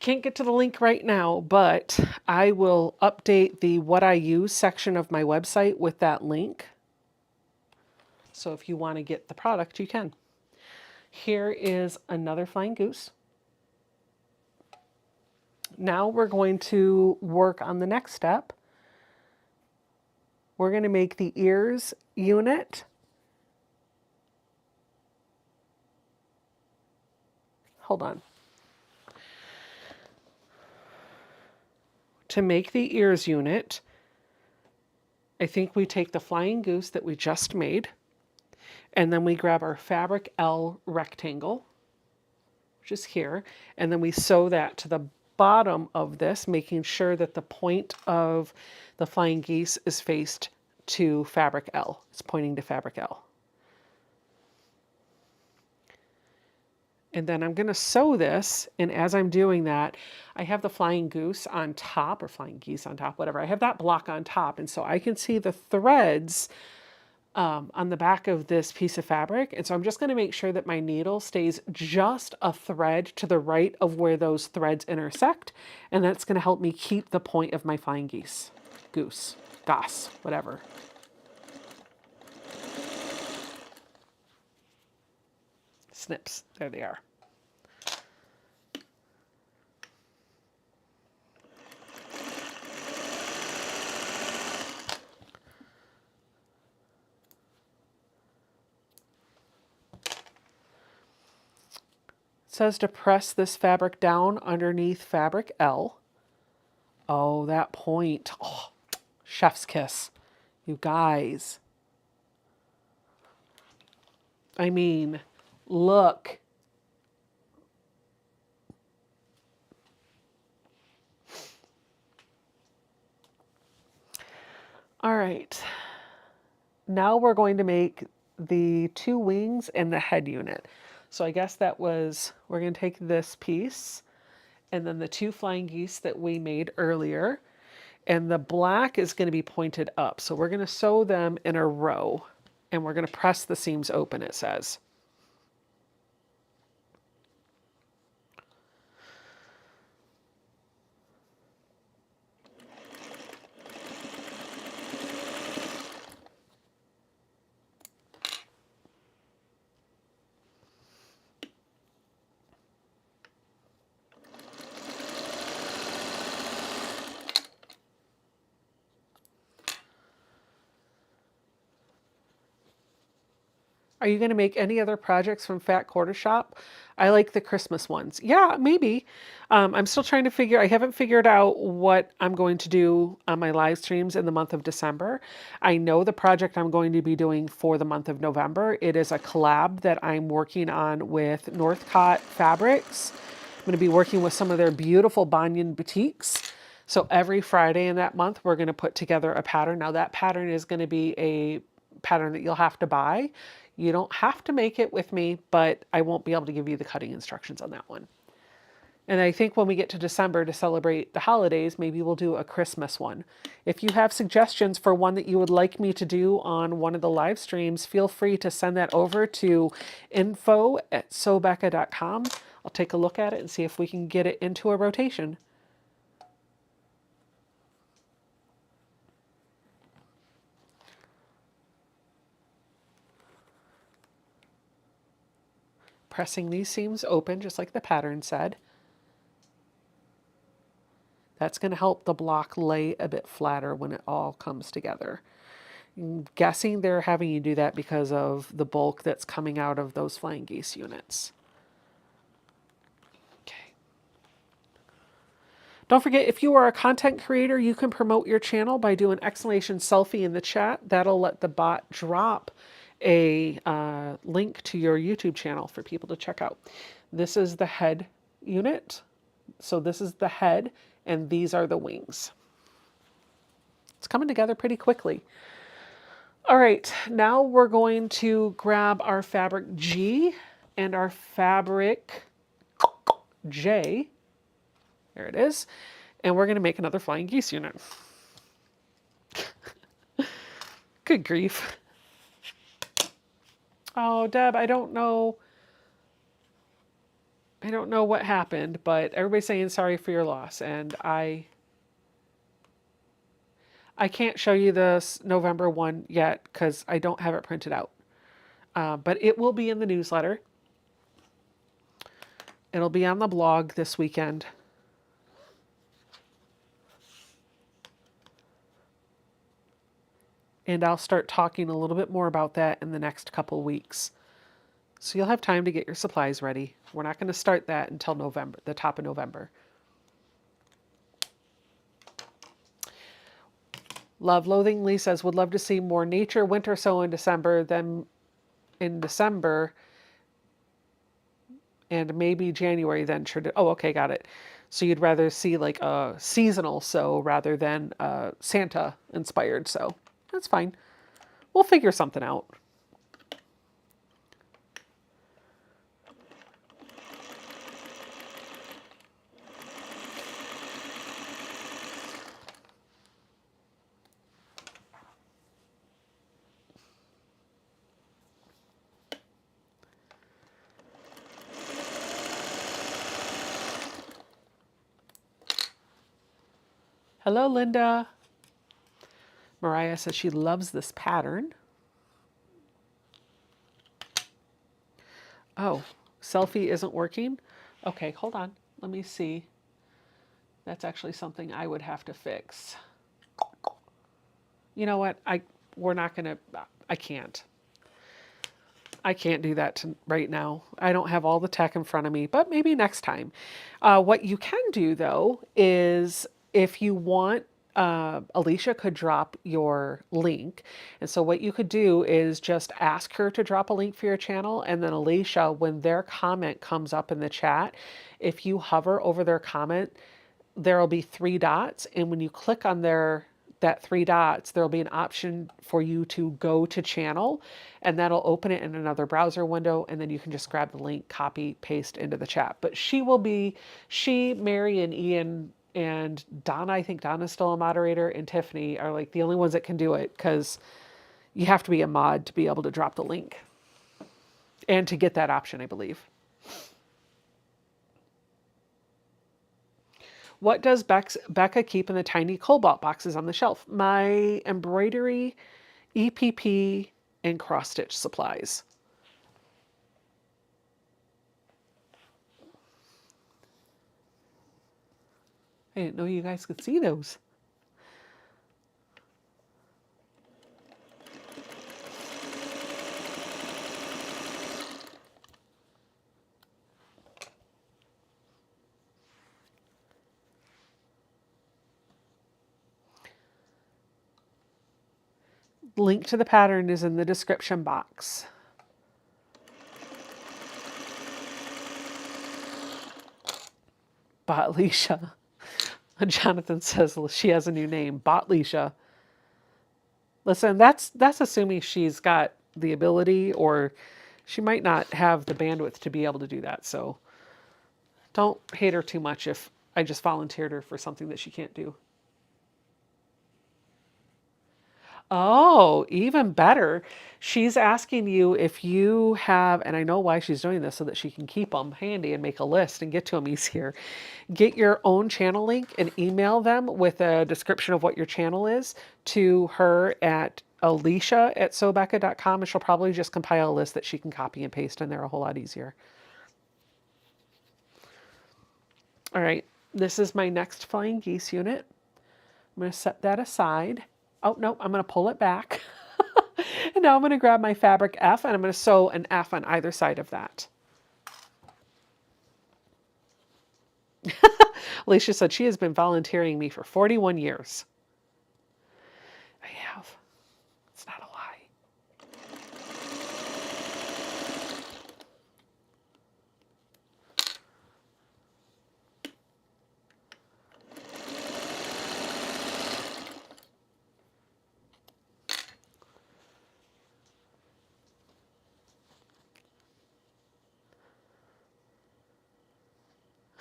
Can't get to the link right now, but I will update the what I use section of my website with that link. So if you want to get the product, you can. Here is another flying goose. Now we're going to work on the next step. We're going to make the ears unit. Hold on. To make the ears unit, I think we take the flying goose that we just made, and then we grab our fabric L rectangle, which is here, and then we sew that to the bottom of this, making sure that the point of the flying geese is faced to fabric L. It's pointing to fabric L. And then I'm going to sew this, and as I'm doing that, I have the flying goose on top, or flying geese on top, whatever. I have that block on top, and so I can see the threads on the back of this piece of fabric. And so I'm just going to make sure that my needle stays just a thread to the right of where those threads intersect, and that's going to help me keep the point of my flying goose, whatever. Snips, there they are. It says to press this fabric down underneath fabric L. Oh, that point. Oh, chef's kiss. You guys. I mean, look. All right. Now we're going to make the two wings and the head unit. So I guess that was, we're going to take this piece and then the two flying geese that we made earlier, and the black is going to be pointed up. So we're going to sew them in a row, and we're going to press the seams open, it says. Are you going to make any other projects from Fat Quarter Shop? I like the Christmas ones. Yeah, maybe. I'm still trying to I haven't figured out what I'm going to do on my live streams in the month of December. I know the project I'm going to be doing for the month of November. It is a collab that I'm working on with Northcott Fabrics. I'm going to be working with some of their beautiful Banyan boutiques. So every Friday in that month, we're going to put together a pattern. Now that pattern is going to be a pattern that you'll have to buy. You don't have to make it with me, but I won't be able to give you the cutting instructions on that one. And I think when we get to December to celebrate the holidays, maybe we'll do a Christmas one. If you have suggestions for one that you would like me to do on one of the live streams, feel free to send that over to info@sobecca.com. I'll take a look at it and see if we can get it into a rotation. Pressing these seams open, just like the pattern said. That's going to help the block lay a bit flatter when it all comes together. I'm guessing they're having you do that because of the bulk that's coming out of those flying geese units. Okay. Don't forget, if you are a content creator, you can promote your channel by doing exclamation selfie in the chat. That'll let the bot drop a link to your YouTube channel for people to check out. This is the head unit. So this is the head, and these are the wings. It's coming together pretty quickly. All right, now we're going to grab our fabric G and our fabric J. There it is. And we're going to make another flying geese unit. Good grief. Oh, Deb, I don't know what happened, but everybody's saying sorry for your loss, and I can't show you this November one yet because I don't have it printed out. But it will be in the newsletter. It'll be on the blog this weekend. And I'll start talking a little bit more about that in the next couple weeks. So you'll have time to get your supplies ready. We're not going to start that until November, the top of November. Love Loathing Lee says, would love to see more nature winter sew in December than in December and maybe January then. Oh, okay, got it. So you'd rather see like a seasonal sew rather than Santa inspired sew. That's fine. We'll figure something out. Hello, Linda. Mariah says she loves this pattern. Oh, selfie isn't working? Okay, hold on. Let me see. That's actually something I would have to fix. You know what? We're not going to, I can't. I can't do that right now. I don't have all the tech in front of me, but maybe next time. What you can do, though, is if you want, Alicia could drop your link. And so what you could do is just ask her to drop a link for your channel. And then Alicia, when their comment comes up in the chat, if you hover over their comment, there'll be 3 dots. And when you click on that 3 dots, there'll be an option for you to go to channel, and that'll open it in another browser window, and then you can just grab the link, copy, paste into the chat. But she, Mary, and Ian, and Donna, I think Donna's still a moderator, and Tiffany are like the only ones that can do it, because you have to be a mod to be able to drop the link and to get that option, I believe. What does Becca keep in the tiny cobalt boxes on the shelf? My embroidery, EPP, and cross-stitch supplies. I didn't know you guys could see those. Link to the pattern is in the description box. Botleisha. Jonathan says she has a new name, Botleisha. Listen, that's assuming she's got the ability, or she might not have the bandwidth to be able to do that. So Don't hate her too much if I just volunteered her for something that she can't do. Oh, even better. She's asking you if you have, and I know why she's doing this so that she can keep them handy and make a list and get to them easier. Get your own channel link and email them with a description of what your channel is to her at alicia@sobecca.com, and she'll probably just compile a list that she can copy and paste in there a whole lot easier. All right, this is my next flying geese unit. I'm going to set that aside. Oh, no, I'm going to pull it back. And now I'm going to grab my fabric F and I'm going to sew an F on either side of that. Alicia said she has been volunteering me for 41 years. I have. It's not a lie.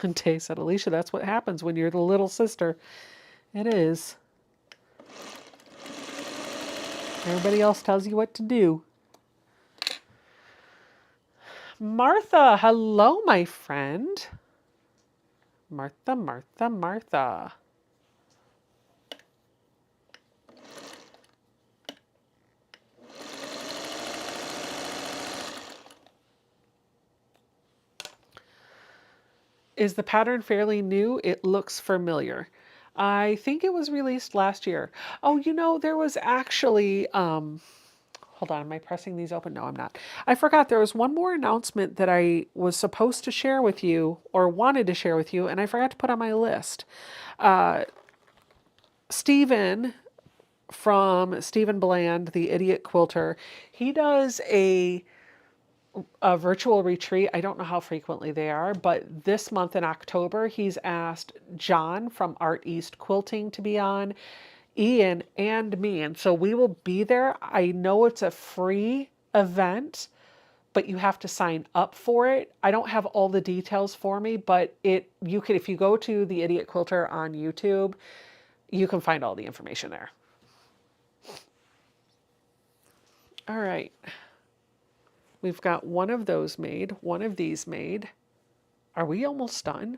And Tay said, Alicia, that's what happens when you're the little sister. It is. Everybody else tells you what to do. Martha, hello, my friend. Martha, Martha, Martha. Is the pattern fairly new? It looks familiar. I think it was released last year. Oh, you know, there was actually, hold on, am I pressing these open? No, I'm not. I forgot there was one more announcement that I was supposed to share with you or wanted to share with you, and I forgot to put on my list. Stephen from Stephen Bland, the Idiot Quilter, he does a virtual retreat. I don't know how frequently they are, but this month in October, he's asked John from Art East Quilting to be on, Ian, and me. And so we will be there. I know it's a free event, but you have to sign up for it. I don't have all the details for me, but you can, if you go to the Idiot Quilter on YouTube, you can find all the information there. All right. We've got one of those made, one of these made. Are we almost done?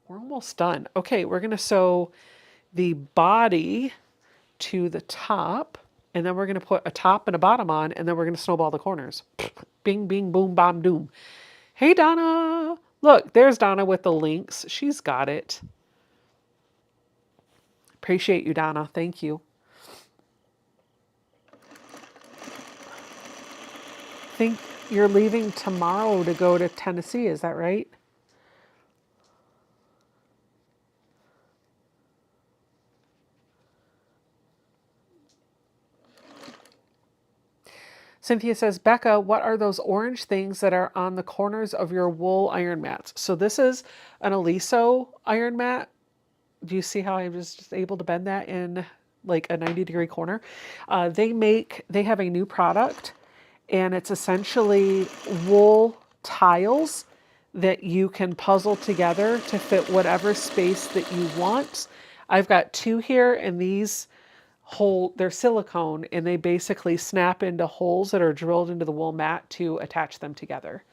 We're almost done. Okay, we're going to sew the body to the top, and then we're going to put a top and a bottom on, and then we're going to snowball the corners. Bing, bing, boom, bam, doom. Hey, Donna. Look, there's Donna with the links. She's got it. Appreciate you, Donna. Thank you. Think you're leaving tomorrow to go to Tennessee, is that right? Cynthia says, Becca, what are those orange things that are on the corners of your wool iron mats? So this is an Aliso iron mat. Do you see how I was just able to bend that in like a 90-degree corner? They have a new product, and it's essentially wool tiles that you can puzzle together to fit whatever space that you want. I've got two here, and they're silicone, and they basically snap into holes that are drilled into the wool mat to attach them together.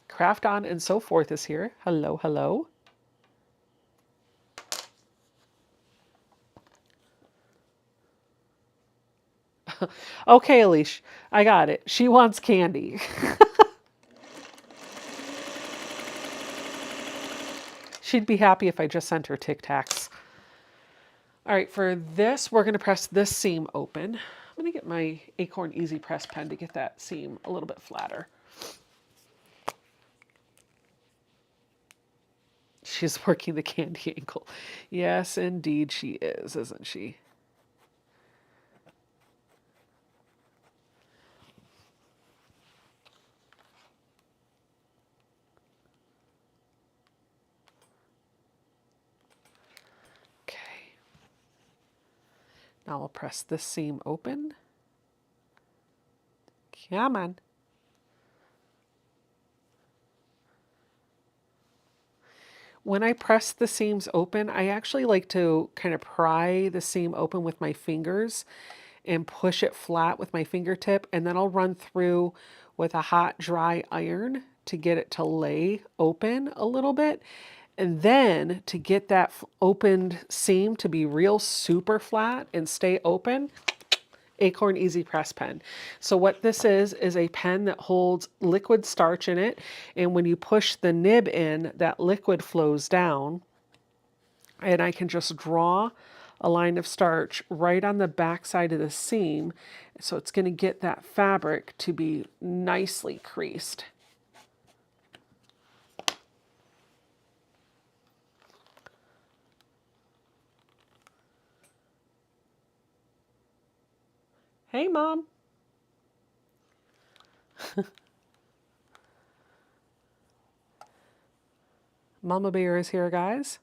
Craft On and So Forth is here. Hello, hello. Okay, Alicia, I got it. She wants candy. She'd be happy if I just sent her Tic Tacs. All right, for this, we're going to press this seam open. I'm going to get my Acorn Easy Press pen to get that seam a little bit flatter. She's working the candy ankle. Yes, indeed she is, isn't she? Okay. Now we'll press this seam open. Come on. When I press the seams open, I actually like to kind of pry the seam open with my fingers and push it flat with my fingertip, and then I'll run through with a hot, dry iron to get it to lay open a little bit. And then to get that opened seam to be real super flat and stay open, Acorn Easy Press pen. So what this is a pen that holds liquid starch in it, and when you push the nib in, that liquid flows down, and I can just draw a line of starch right on the back side of the seam, so it's going to get that fabric to be nicely creased. Hey, Mom. Mama Bear is here, guys.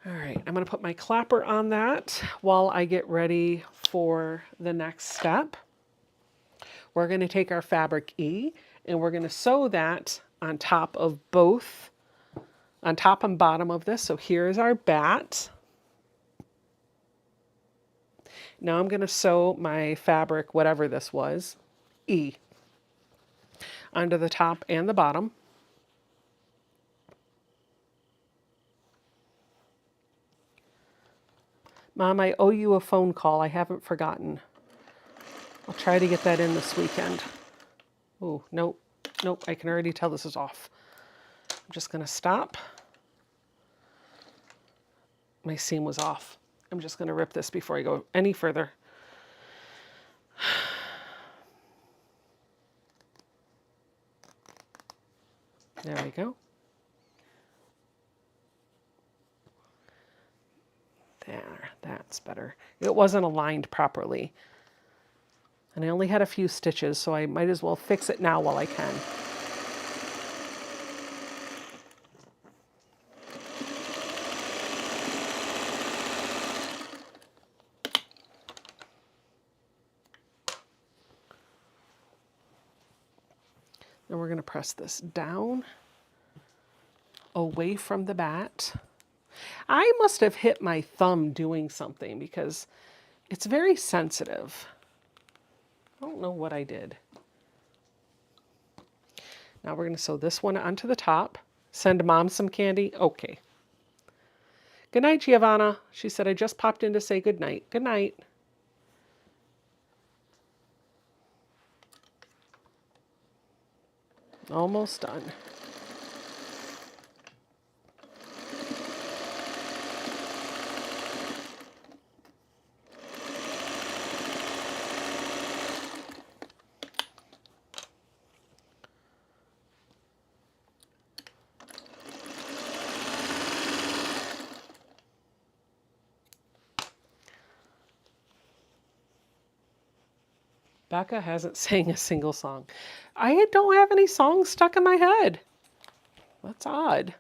All right, I'm going to put my clapper on that while I get ready for the next step. We're going to take our fabric E and we're going to sew that on top of both, on top and bottom of this. So here's our bat. Now I'm going to sew my fabric, whatever this was, E, onto the top and the bottom. Mom, I owe you a phone call. I haven't forgotten. I'll try to get that in this weekend. Oh, nope. Nope, I can already tell this is off. I'm just going to stop. My seam was off. I'm just going to rip this before I go any further. There we go. There, that's better. It wasn't aligned properly. And I only had a few stitches, so I might as well fix it now while I can. Then we're going to press this down, away from the bat. I must have hit my thumb doing something because it's very sensitive. I don't know what I did. Now we're going to sew this one onto the top. Send Mom some candy? Okay. Good night, Giovanna. She said, I just popped in to say good night. Good night. Almost done. Becca hasn't sang a single song. I don't have any songs stuck in my head. That's odd.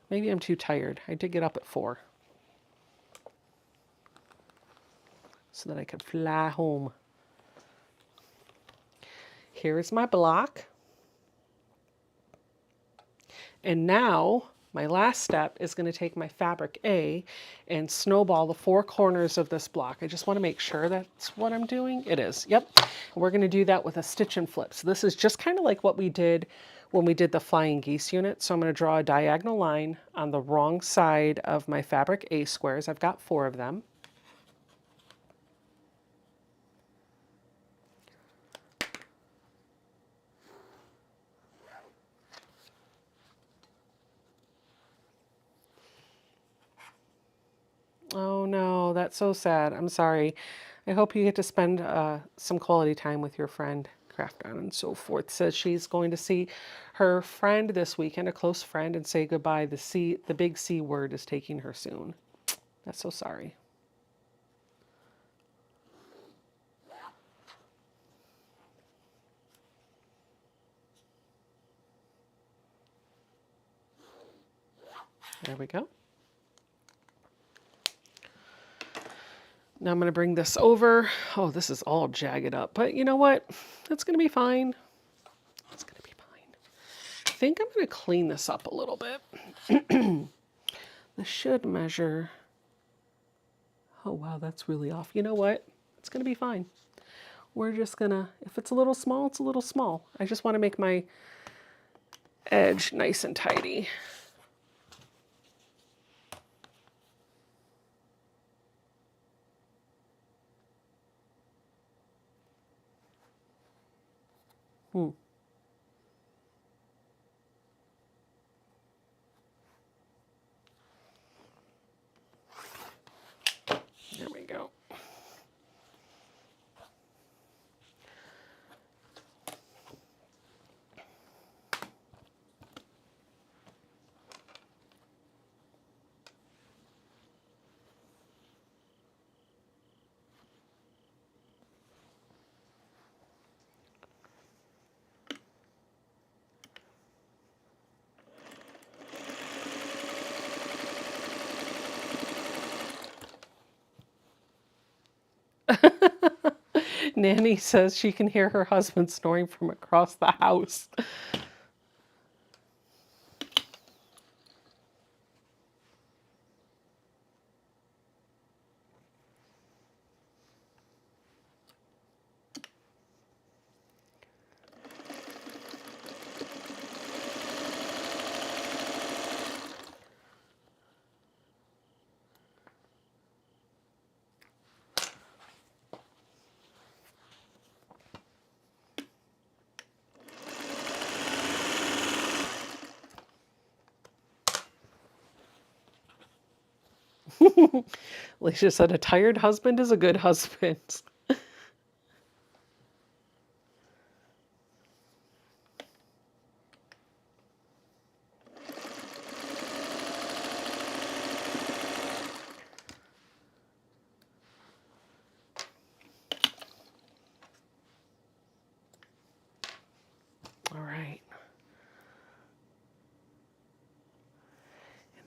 Maybe I'm too tired. I did get up at 4. So that I could fly home. Here is my block. And now my last step is going to take my fabric A and snowball the 4 corners of this block. I just want to make sure that's what I'm doing. It is. Yep. We're going to do that with a stitch and flip. So this is just kind of like what we did when we did the flying geese unit. So I'm going to draw a diagonal line on the wrong side of my fabric A squares. I've got 4 of them. Oh no, that's so sad. I'm sorry. I hope you get to spend some quality time with your friend. Craft On and so forth says she's going to see her friend this weekend, a close friend, and say goodbye. The big C word is taking her soon. That's so sorry. There we go. Now I'm going to bring this over. Oh, this is all jagged up, but you know what? It's going to be fine. It's going to be fine. I think I'm going to clean this up a little bit. This should measure. Oh, wow, that's really off. You know what? It's going to be fine. We're just going to, if it's a little small, it's a little small. I just want to make my edge nice and tidy. There we go. Nanny says she can hear her husband snoring from across the house. Alicia said, a tired husband is a good husband. All right.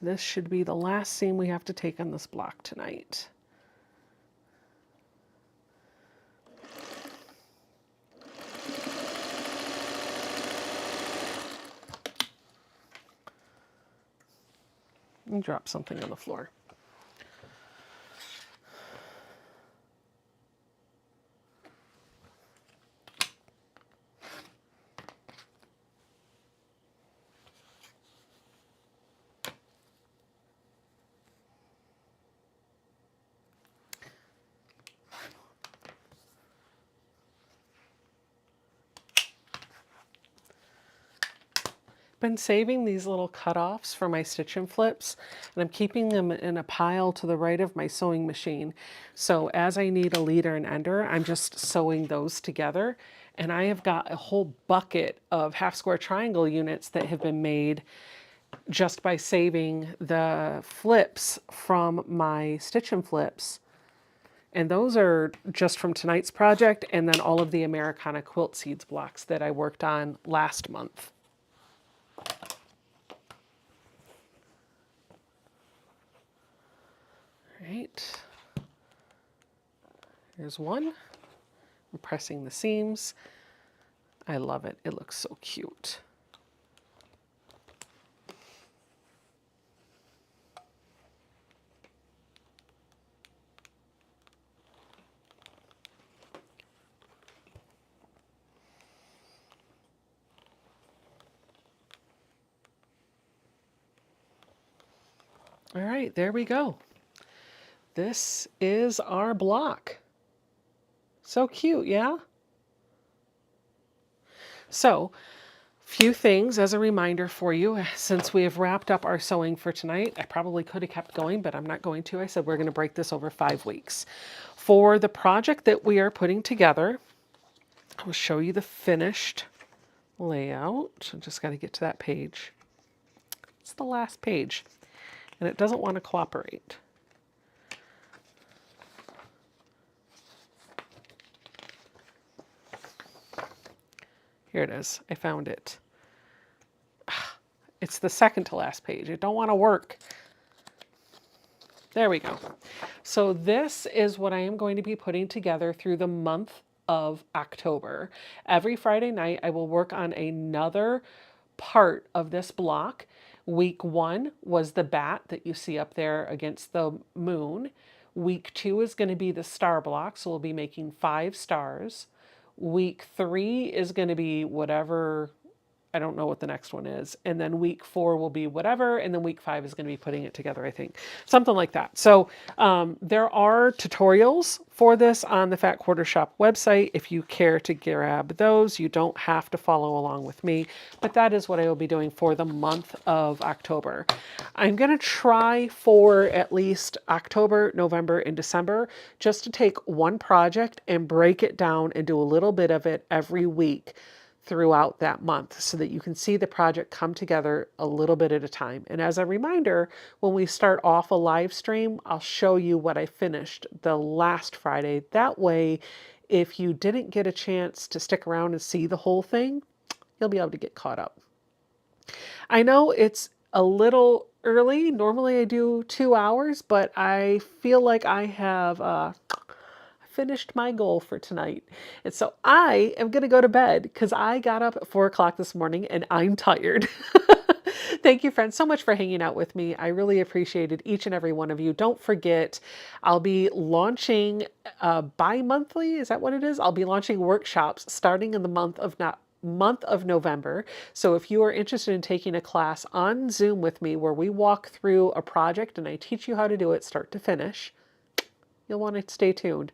And this should be the last seam we have to take on this block tonight. And drop something on the floor. Been saving these little cutoffs for my stitch and flips, and I'm keeping them in a pile to the right of my sewing machine. So as I need a leader and ender, I'm just sewing those together. And I have got a whole bucket of half square triangle units that have been made just by saving the flips from my stitch and flips. And those are just from tonight's project, and then all of the Americana quilt seeds blocks that I worked on last month. Right, here's one. I'm pressing the seams. I love it. It looks so cute. All right, there we go. This is our block. So cute, yeah? So, few things as a reminder for you. Since we have wrapped up our sewing for tonight, I probably could have kept going, but I'm not going to. I said we're going to break this over 5 weeks. For the project that we are putting together, I will show you the finished layout. I just got to get to that page. It's the last page, and it doesn't want to cooperate. Here it is. I found it. It's the second to last page. It don't want to work. There we go. So this is what I am going to be putting together through the month of October. Every Friday night, I will work on another part of this block. Week 1 was the bat that you see up there against the moon. Week 2 is going to be the star block, so we'll be making 5 stars. Week 3 is going to be whatever, I don't know what the next one is. And then week 4 will be whatever. And then week 5 is going to be putting it together, I think. Something like that. So there are tutorials for this on the Fat Quarter Shop website. If you care to grab those, you don't have to follow along with me. But that is what I will be doing for the month of October. I'm going to try for at least October, November, and December just to take one project and break it down and do a little bit of it every week throughout that month so that you can see the project come together a little bit at a time. And as a reminder, when we start off a live stream, I'll show you what I finished the last Friday. That way, if you didn't get a chance to stick around and see the whole thing, you'll be able to get caught up. I know it's a little early. Normally I do 2 hours, but I feel like I have finished my goal for tonight. And so I am going to go to bed because I got up at 4 o'clock this morning and I'm tired. Thank you, friends, so much for hanging out with me. I really appreciated each and every one of you. Don't forget, I'll be launching bi-monthly. Is that what it is? I'll be launching workshops starting in the month of November. So if you are interested in taking a class on Zoom with me where we walk through a project and I teach you how to do it start to finish, you'll want to stay tuned.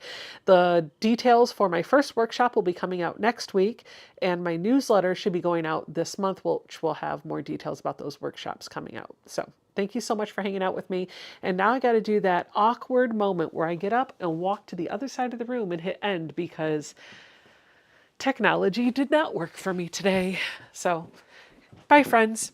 The details for my first workshop will be coming out next week, and my newsletter should be going out this month, which will have more details about those workshops coming out. So thank you so much for hanging out with me. And now I got to do that awkward moment where I get up and walk to the other side of the room and hit end because technology did not work for me today. So bye, friends.